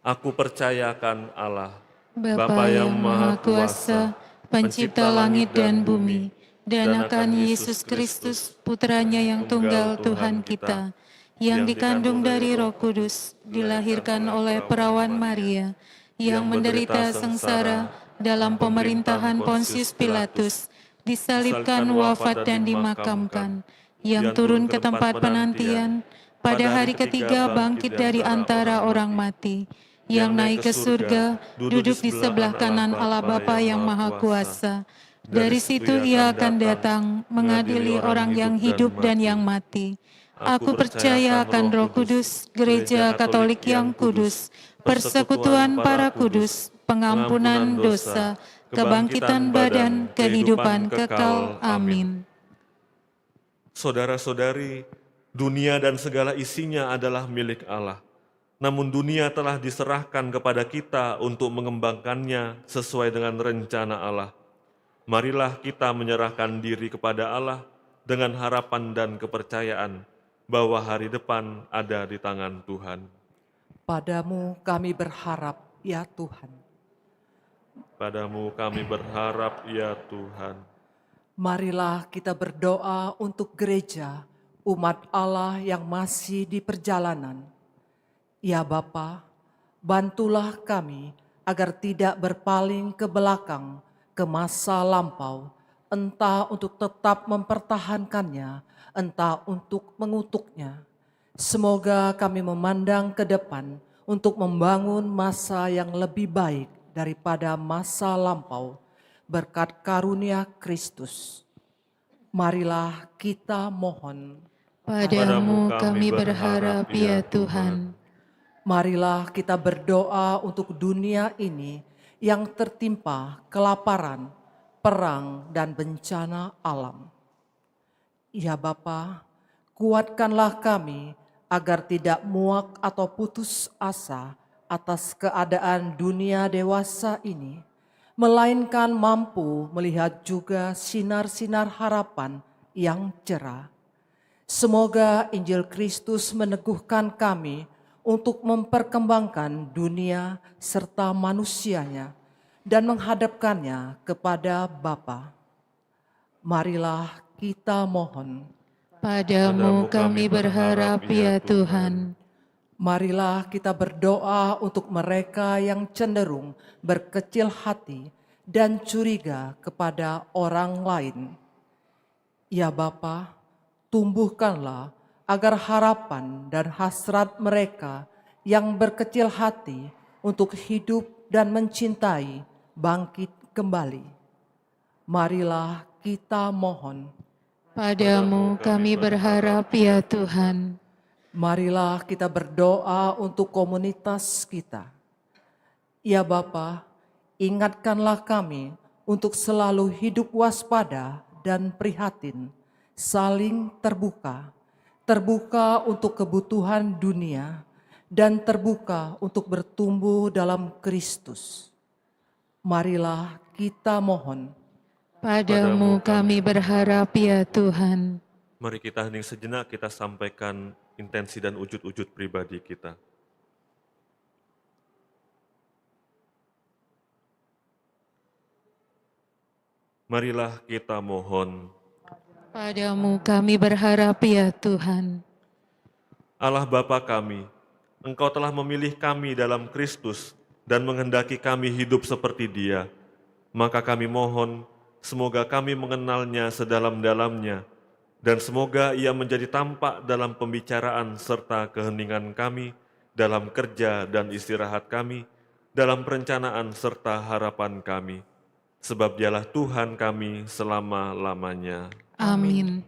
Aku percayakan Allah, Bapa yang Maha Kuasa, Pencipta langit dan bumi, dan akan Yesus Kristus, Putranya yang tunggal Tuhan kita, yang dikandung dari Roh Kudus, dilahirkan oleh perawan Maria, yang menderita sengsara dalam pemerintahan Pontius Pilatus, disalibkan, wafat dan dimakamkan, yang turun ke tempat penantian, pada hari ketiga bangkit dari antara orang mati, yang naik ke surga, duduk di sebelah kanan Allah Bapa yang Maha Kuasa. Dari situ ia akan datang mengadili orang yang hidup dan yang mati. Aku percaya akan Roh Kudus, Gereja Katolik yang kudus, persekutuan para kudus, pengampunan dosa, kebangkitan badan, kehidupan kekal. Amin. Saudara-saudari, dunia dan segala isinya adalah milik Allah. Namun dunia telah diserahkan kepada kita untuk mengembangkannya sesuai dengan rencana Allah. Marilah kita menyerahkan diri kepada Allah dengan harapan dan kepercayaan bahwa hari depan ada di tangan Tuhan. Padamu kami berharap, ya Tuhan. Padamu kami berharap, ya Tuhan. Marilah kita berdoa untuk gereja, umat Allah yang masih di perjalanan. Ya Bapa, bantulah kami agar tidak berpaling ke belakang, ke masa lampau, entah untuk tetap mempertahankannya, entah untuk mengutuknya. Semoga kami memandang ke depan untuk membangun masa yang lebih baik daripada masa lampau, berkat karunia Kristus. Marilah kita mohon. Padamu kami berharap, ya Tuhan. Marilah kita berdoa untuk dunia ini yang tertimpa kelaparan, perang, dan bencana alam. Ya Bapa, kuatkanlah kami agar tidak muak atau putus asa atas keadaan dunia dewasa ini, melainkan mampu melihat juga sinar-sinar harapan yang cerah. Semoga Injil Kristus meneguhkan kami untuk memperkembangkan dunia serta manusianya dan menghadapkannya kepada Bapa. Marilah kita mohon. Padamu kami berharap, ya Tuhan. Marilah kita berdoa untuk mereka yang cenderung berkecil hati dan curiga kepada orang lain. Ya Bapa, tumbuhkanlah agar harapan dan hasrat mereka yang berkecil hati untuk hidup dan mencintai bangkit kembali. Marilah kita mohon. Padamu kami berharap, ya Tuhan. Marilah kita berdoa untuk komunitas kita. Ya Bapa, ingatkanlah kami untuk selalu hidup waspada dan prihatin, saling terbuka untuk kebutuhan dunia, dan terbuka untuk bertumbuh dalam Kristus. Marilah kita mohon. Padamu kami berharap, ya Tuhan. Mari kita hening sejenak, kita sampaikan intensi dan wujud-wujud pribadi kita. Marilah kita mohon. Padamu kami berharap, ya Tuhan. Allah Bapa kami, Engkau telah memilih kami dalam Kristus dan menghendaki kami hidup seperti Dia. Maka kami mohon, semoga kami mengenalnya sedalam-dalamnya, dan semoga ia menjadi tampak dalam pembicaraan serta keheningan kami, dalam kerja dan istirahat kami, dalam perencanaan serta harapan kami. Sebab dialah Tuhan kami selama-lamanya. Amin.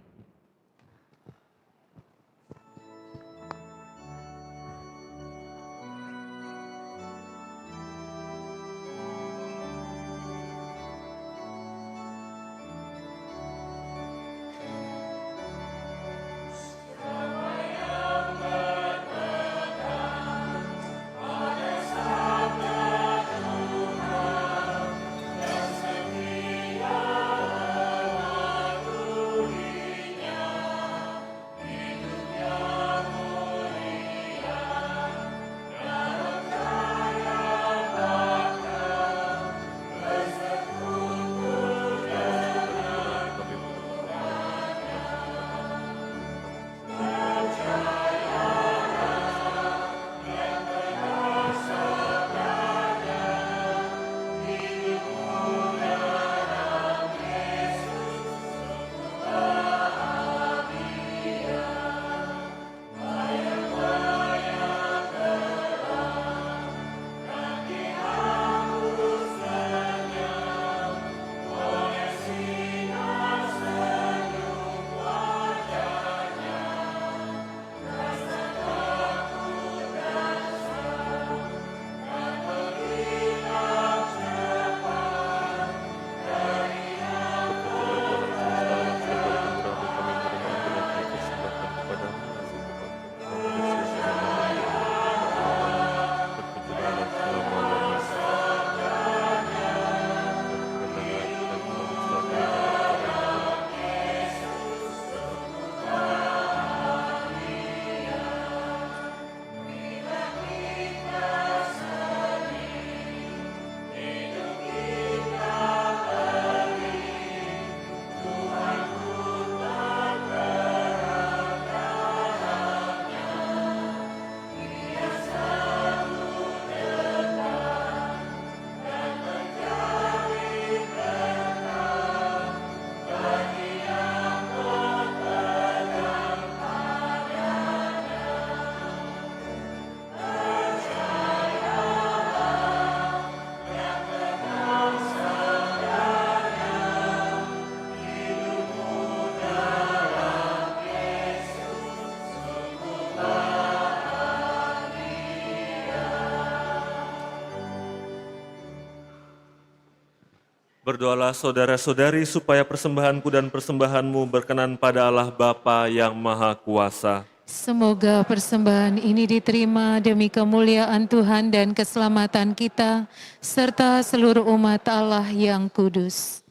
Berdoalah saudara-saudari supaya persembahanku dan persembahanmu berkenan pada Allah Bapa yang Maha Kuasa. Semoga persembahan ini diterima demi kemuliaan Tuhan dan keselamatan kita, serta seluruh umat Allah yang kudus.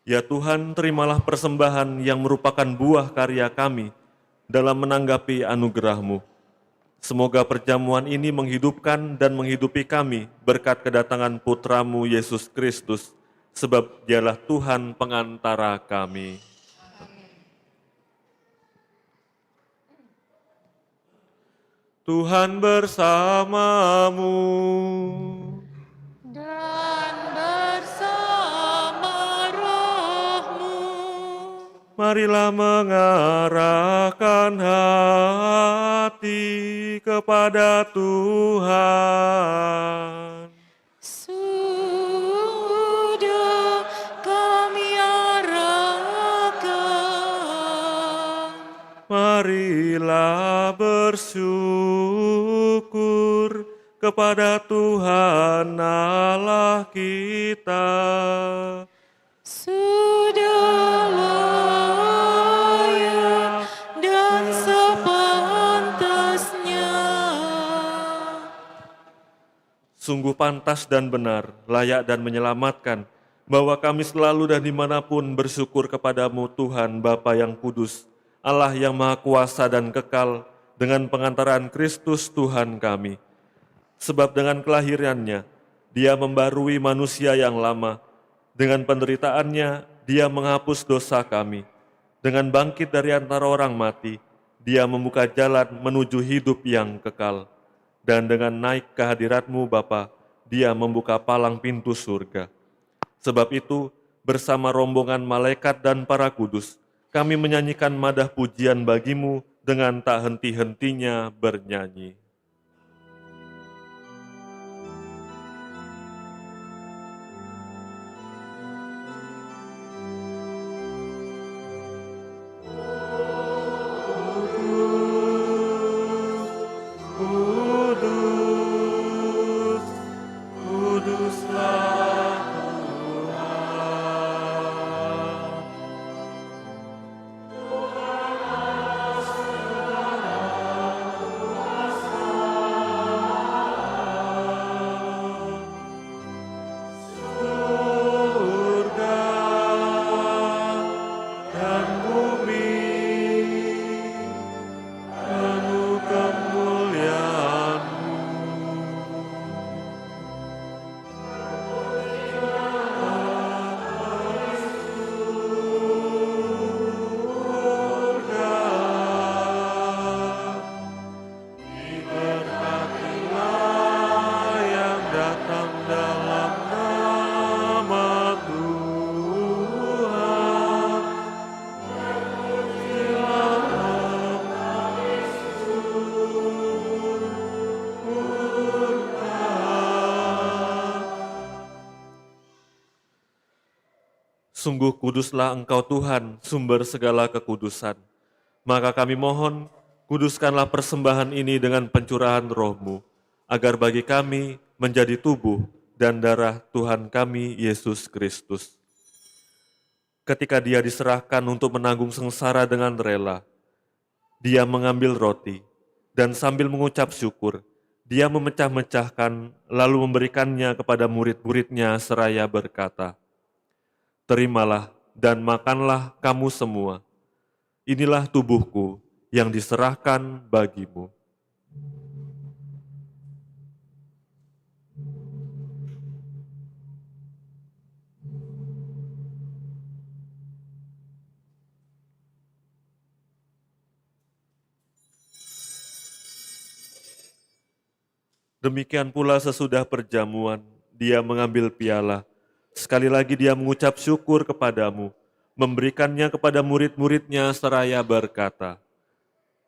Ya Tuhan, terimalah persembahan yang merupakan buah karya kami dalam menanggapi anugerah-Mu. Semoga perjamuan ini menghidupkan dan menghidupi kami berkat kedatangan Putra-Mu Yesus Kristus, sebab dialah Tuhan pengantara kami. Tuhan bersamamu. Dan bersama rohmu. Marilah mengarahkan hati kepada Tuhan. Sudah kami arahkan. Marilah bersyukur kepada Tuhan Allah kita. Sudah layak dan sepantasnya. Sungguh pantas dan benar, layak dan menyelamatkan, bahwa kami selalu dan dimanapun bersyukur kepadamu Tuhan Bapa yang kudus, Allah yang Maha Kuasa dan kekal, dengan pengantaran Kristus Tuhan kami. Sebab dengan kelahirannya, Dia membarui manusia yang lama. Dengan penderitaannya, Dia menghapus dosa kami. Dengan bangkit dari antara orang mati, Dia membuka jalan menuju hidup yang kekal. Dan dengan naik ke hadirat-Mu Bapa, Dia membuka palang pintu surga. Sebab itu, bersama rombongan malaikat dan para kudus, kami menyanyikan madah pujian bagimu dengan tak henti-hentinya bernyanyi. Kudus, kuduslah Tuhan. Surga dan bumi penuh kemuliaan-Mu. Surga diberkatilah yang datang dalam nama Tuhan. Sungguh kuduslah Engkau Tuhan, sumber segala kekudusan. Maka kami mohon, kuduskanlah persembahan ini dengan pencurahan Roh-Mu, agar bagi kami menjadi tubuh dan darah Tuhan kami, Yesus Kristus. Ketika Dia diserahkan untuk menanggung sengsara dengan rela, Dia mengambil roti, dan sambil mengucap syukur, Dia memecah-mecahkan, lalu memberikannya kepada murid-muridnya seraya berkata, "Terimalah dan makanlah kamu semua. Inilah tubuhku yang diserahkan bagimu." Demikian pula sesudah perjamuan, Dia mengambil piala. Sekali lagi Dia mengucap syukur kepadamu, memberikannya kepada murid-muridnya seraya berkata,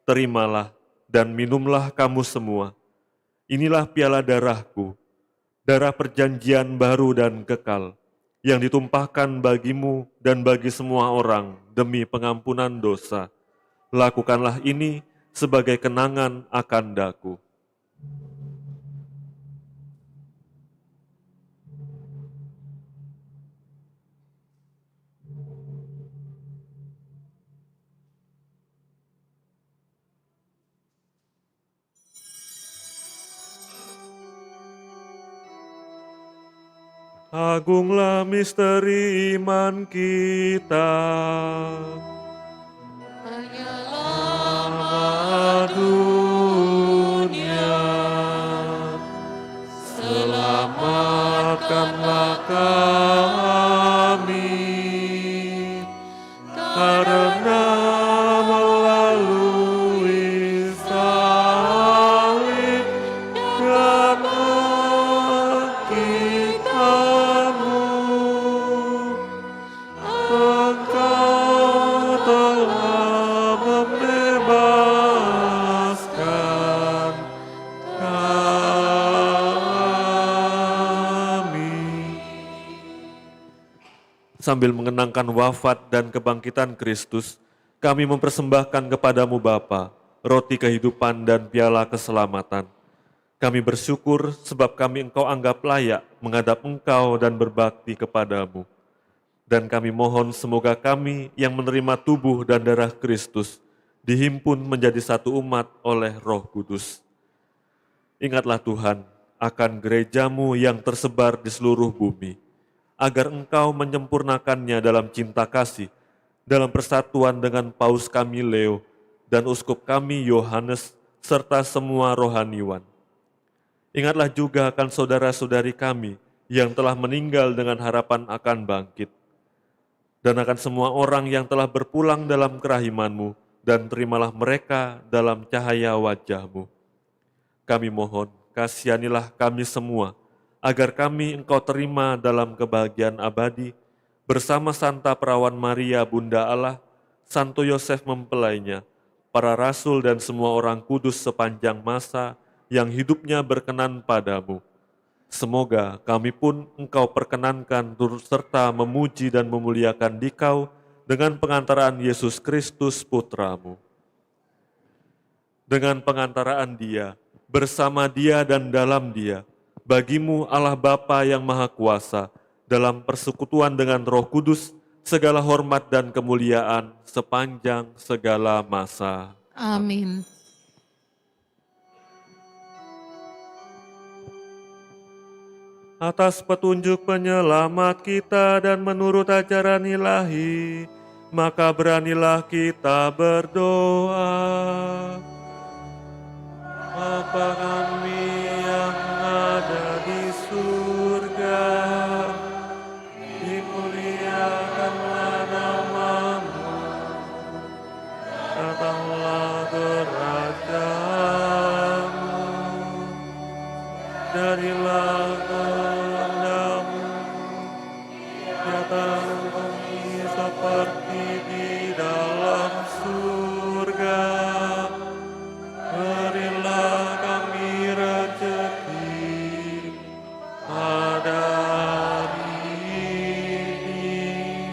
"Terimalah dan minumlah kamu semua. Inilah piala darahku, darah perjanjian baru dan kekal, yang ditumpahkan bagimu dan bagi semua orang demi pengampunan dosa. Lakukanlah ini sebagai kenangan akan daku." Agunglah misteri iman kita. Selamat dunia, selamatkanlah kami, karena melalui salib dan bangkitanmu, Engkau telah membebaskan kami. Sambil mengenangkan wafat dan kebangkitan Kristus, kami mempersembahkan kepadamu Bapa, roti kehidupan dan piala keselamatan. Kami bersyukur sebab kami Engkau anggap layak menghadap Engkau dan berbakti kepadamu. Dan kami mohon semoga kami yang menerima tubuh dan darah Kristus dihimpun menjadi satu umat oleh Roh Kudus. Ingatlah Tuhan akan gerejamu yang tersebar di seluruh bumi, agar Engkau menyempurnakannya dalam cinta kasih, dalam persatuan dengan Paus kami Leo dan Uskup kami Yohanes, serta semua rohaniwan. Ingatlah juga akan saudara-saudari kami yang telah meninggal dengan harapan akan bangkit, dan akan semua orang yang telah berpulang dalam kerahiman-Mu, dan terimalah mereka dalam cahaya wajah-Mu. Kami mohon, kasihanilah kami semua, agar kami Engkau terima dalam kebahagiaan abadi, bersama Santa Perawan Maria, Bunda Allah, Santo Yosef mempelainya, para rasul dan semua orang kudus sepanjang masa yang hidupnya berkenan padamu. Semoga kami pun Engkau perkenankan turut serta memuji dan memuliakan Dikau dengan pengantaraan Yesus Kristus Putramu. Dengan pengantaraan Dia, bersama Dia dan dalam Dia, bagimu Allah Bapa yang Maha Kuasa, dalam persekutuan dengan Roh Kudus, segala hormat dan kemuliaan sepanjang segala masa. Amin. Atas petunjuk penyelamat kita dan menurut ajaran ilahi, maka beranilah kita berdoa. Bapa kami yang ada di surga, dimuliakanlah nama-Mu, datanglah kerajaan-Mu, jadilah kehendak-Mu di atas bumi seperti di dalam surga. Berilah kami rezeki pada hari ini,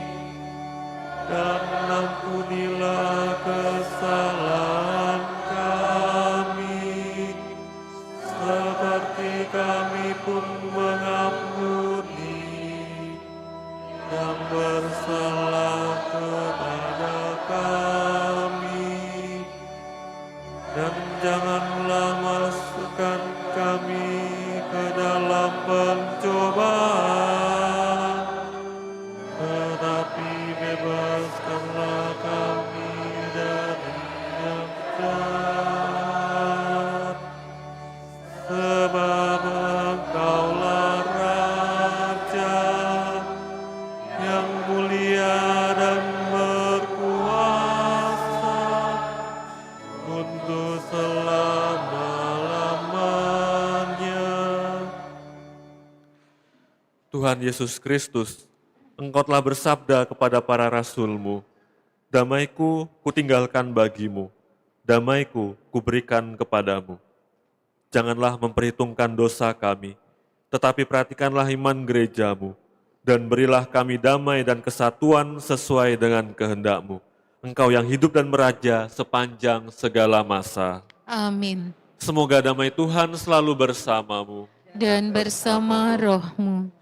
dan ampunilah kesalahan kami, seperti kami pun mengampuni yang bersalah kepada kami. Dan janganlah masukkan kami ke dalam pencobaan, tetapi bebaskanlah kami dari yang jahat. Sebab Engkaulah Raja yang mulia dan berkuasa untuk selama-lamanya. Tuhan Yesus Kristus, Engkau telah bersabda kepada para rasul-Mu, damai-Ku kutinggalkan bagimu, damai-Ku kuberikan kepadamu. Janganlah memperhitungkan dosa kami, tetapi perhatikanlah iman gereja-Mu, dan berilah kami damai dan kesatuan sesuai dengan kehendak-Mu. Engkau yang hidup dan meraja sepanjang segala masa. Amin. Semoga damai Tuhan selalu bersamamu. Dan bersama rohmu.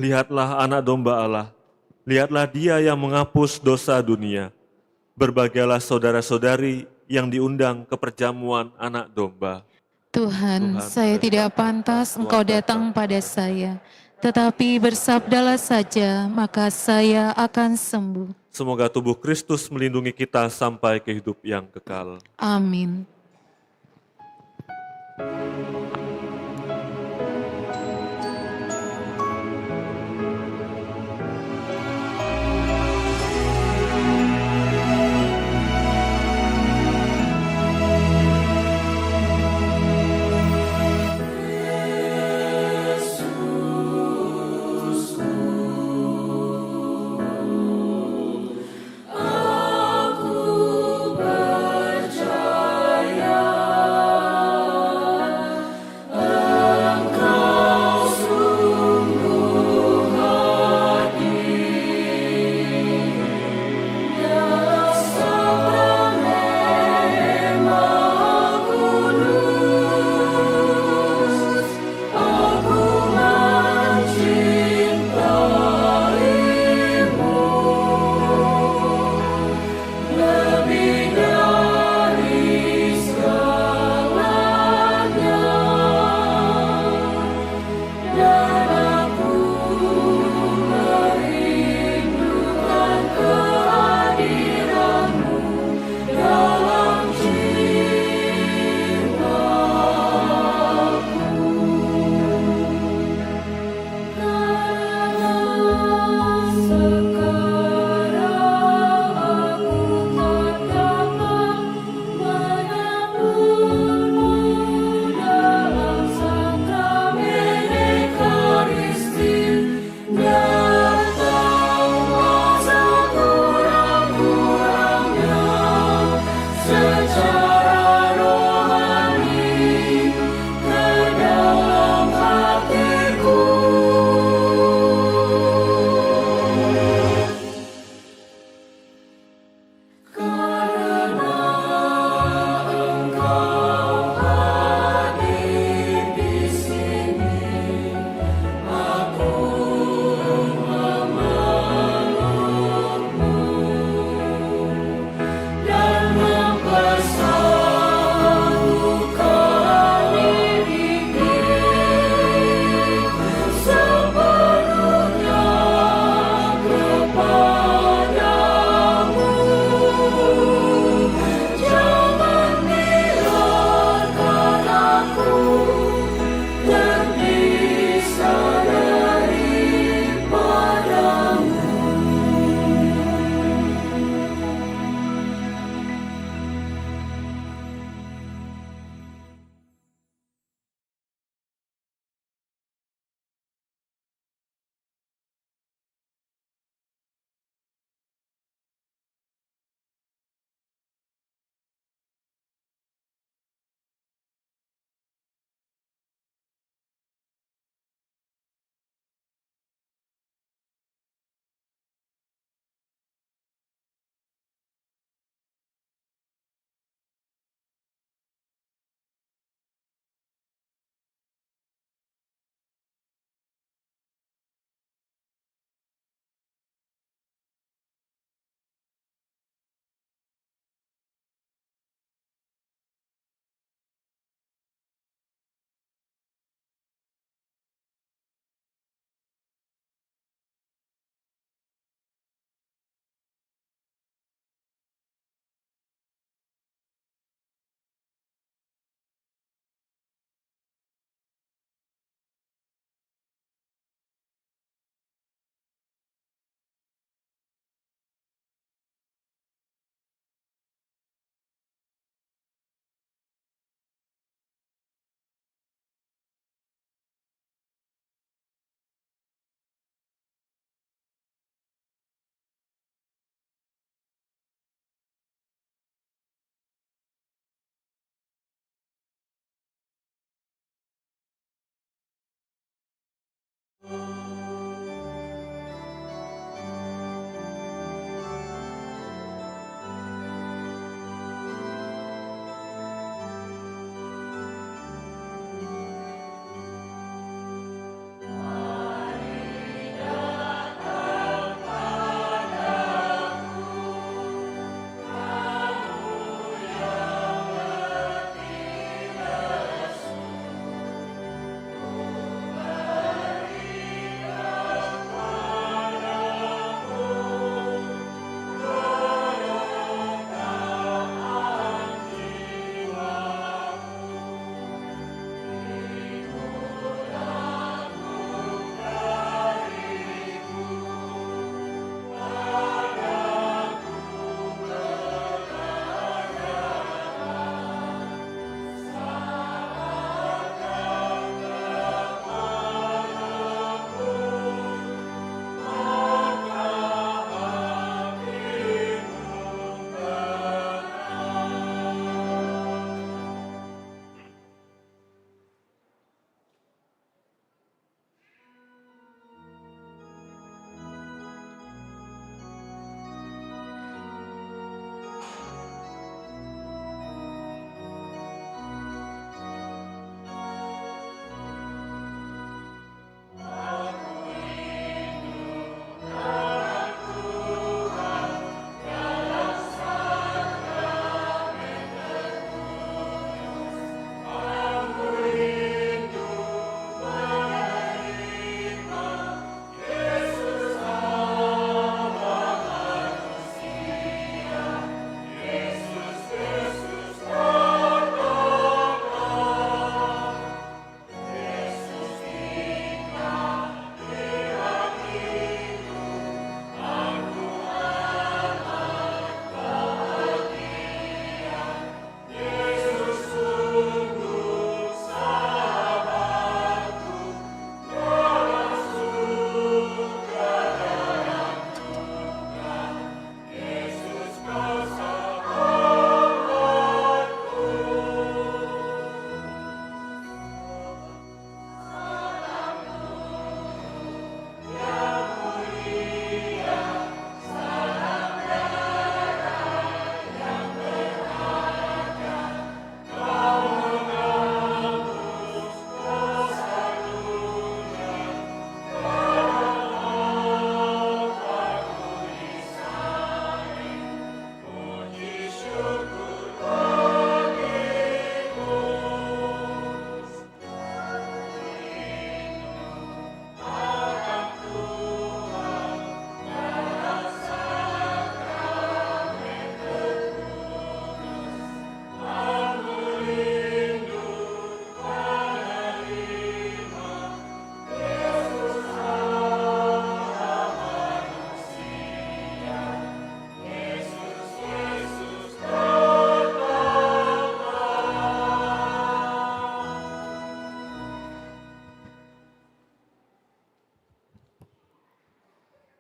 Lihatlah anak domba Allah, lihatlah Dia yang menghapus dosa dunia. Berbahagialah saudara-saudari yang diundang ke perjamuan anak domba. Tuhan, saya tidak pantas Engkau datang pada saya, tetapi bersabdalah saja, maka saya akan sembuh. Semoga tubuh Kristus melindungi kita sampai ke hidup yang kekal. Amin.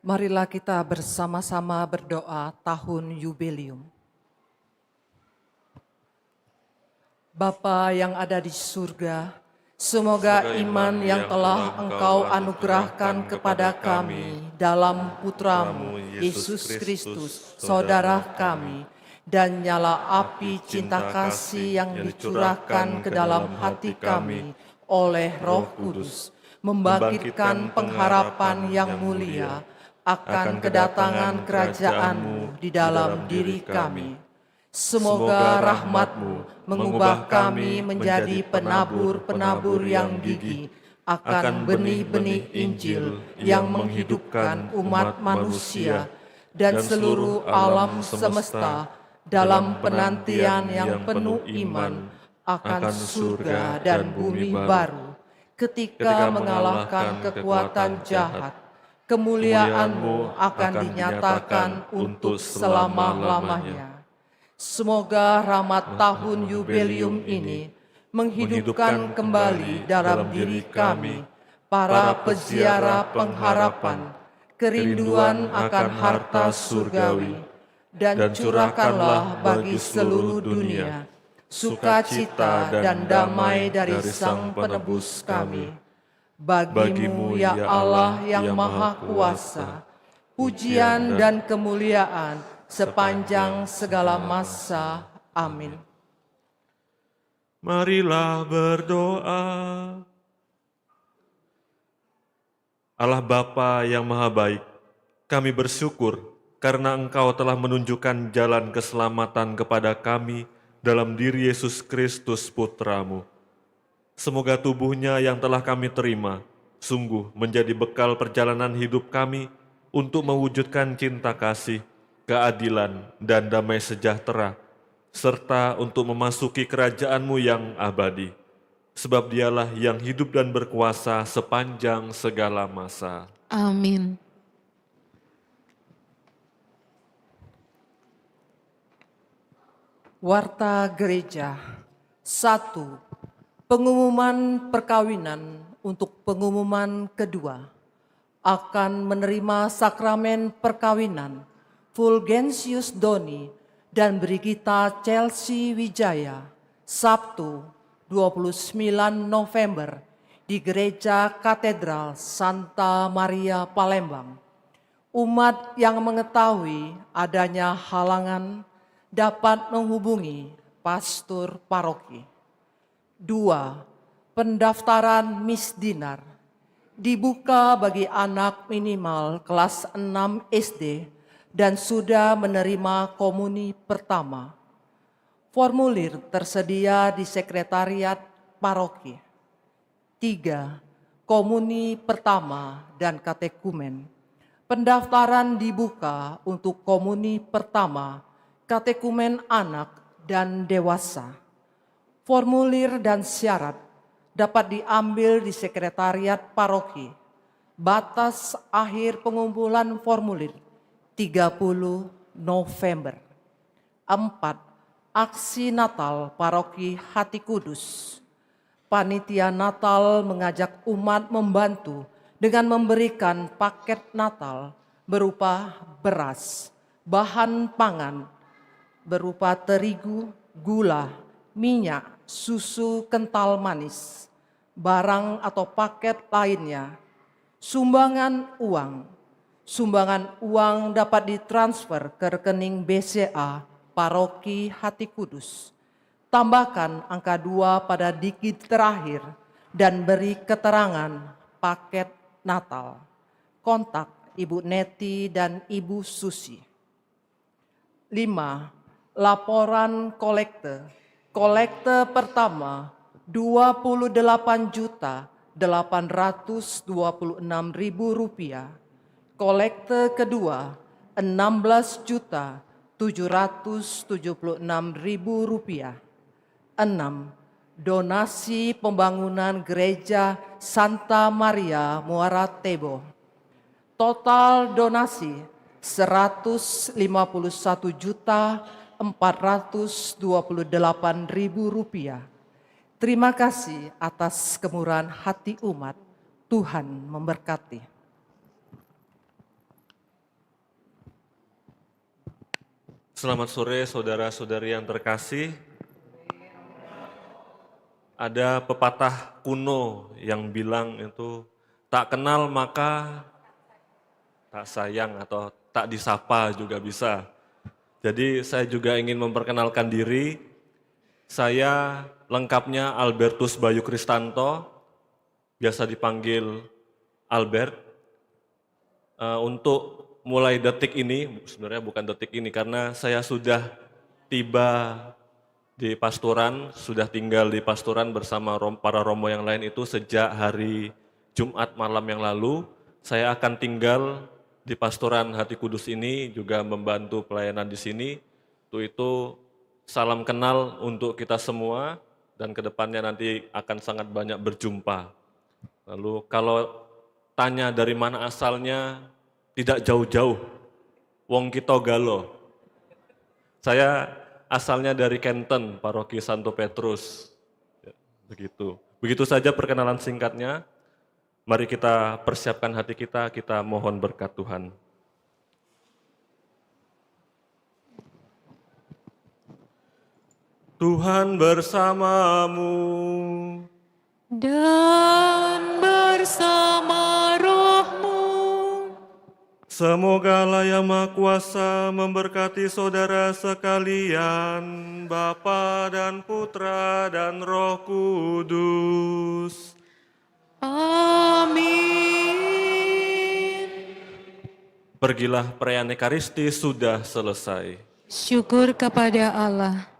Marilah kita bersama-sama berdoa tahun Yubelium. Bapa yang ada di surga, semoga iman yang telah Engkau anugerahkan kepada kami dalam Putramu, Yesus Kristus, Saudara kami, dan nyala api cinta kasih yang dicurahkan ke dalam hati kami oleh Roh Kudus, membangkitkan pengharapan yang mulia akan kedatangan kerajaan-Mu di dalam diri kami. Semoga rahmat-Mu mengubah kami menjadi penabur-penabur yang gigih akan benih-benih Injil yang menghidupkan umat manusia dan seluruh alam semesta dalam penantian yang penuh iman akan surga dan bumi baru, ketika mengalahkan kekuatan jahat. Kemuliaan-Mu akan dinyatakan untuk selama-lamanya. Semoga rahmat tahun Yubelium ini menghidupkan kembali dalam diri kami para peziarah pengharapan, kerinduan akan harta surgawi, dan curahkanlah bagi seluruh dunia sukacita dan damai dari Sang Penebus kami. Bagi-Mu, ya Allah yang Maha Kuasa, pujian dan kemuliaan sepanjang segala masa. Amin. Marilah berdoa. Allah Bapa yang Maha Baik, kami bersyukur karena Engkau telah menunjukkan jalan keselamatan kepada kami dalam diri Yesus Kristus Putra-Mu. Semoga tubuh-Nya yang telah kami terima sungguh menjadi bekal perjalanan hidup kami untuk mewujudkan cinta kasih, keadilan, dan damai sejahtera, serta untuk memasuki kerajaan-Mu yang abadi. Sebab Dialah yang hidup dan berkuasa sepanjang segala masa. Amin. Warta Gereja 1. Pengumuman perkawinan untuk pengumuman kedua. Akan menerima sakramen perkawinan Fulgensius Doni dan Brigita Chelsea Wijaya, Sabtu 29 November di Gereja Katedral Santa Maria Palembang. Umat yang mengetahui adanya halangan dapat menghubungi pastor paroki. 2. Pendaftaran misdinar dibuka bagi anak minimal kelas 6 SD dan sudah menerima komuni pertama. Formulir tersedia di sekretariat paroki. 3. Komuni pertama dan katekumen. Pendaftaran dibuka untuk komuni pertama, katekumen anak dan dewasa. Formulir dan syarat dapat diambil di sekretariat paroki. Batas akhir pengumpulan formulir 30 November. 4. Aksi Natal Paroki Hati Kudus. Panitia Natal mengajak umat membantu dengan memberikan paket Natal berupa beras, bahan pangan berupa terigu, gula, minyak, susu kental manis, barang atau paket lainnya, sumbangan uang. Sumbangan uang dapat ditransfer ke rekening BCA Paroki Hati Kudus. Tambahkan angka 2 pada dikit terakhir dan beri keterangan paket Natal. Kontak Ibu Neti dan Ibu Susi. 5. Laporan kolekte. Kolekte pertama 28.826.000 rupiah. Kolekte kedua 16.776.000 rupiah. 6. Donasi pembangunan gereja Santa Maria Muara Tebo. Total donasi 151.428.000 rupiah. Terima kasih atas kemurahan hati umat. Tuhan memberkati. Selamat sore saudara-saudari yang terkasih. Ada pepatah kuno yang bilang itu tak kenal maka tak sayang atau tak disapa juga bisa. Jadi saya juga ingin memperkenalkan diri. Saya lengkapnya Albertus Bayu Kristanto, biasa dipanggil Albert. Untuk mulai detik ini, sebenarnya bukan detik ini, karena saya sudah tiba di Pasturan, sudah tinggal di Pasturan bersama para romo yang lain itu sejak hari Jumat malam yang lalu. Saya akan tinggal di Pasturan Hati Kudus ini, juga membantu pelayanan di sini. Itu salam kenal untuk kita semua, dan kedepannya nanti akan sangat banyak berjumpa. Lalu kalau tanya dari mana asalnya, tidak jauh-jauh, wong kita galo. Saya asalnya dari Kenten, Paroki Santo Petrus. Ya, begitu saja perkenalan singkatnya. Mari kita persiapkan hati kita mohon berkat Tuhan. Tuhan bersamamu. Dan bersama rohmu. Semoga Allah yang Maha Kuasa memberkati saudara sekalian, Bapa dan Putra dan Roh Kudus. Amin. Pergilah perayaan Ekaristi sudah selesai. Syukur kepada Allah.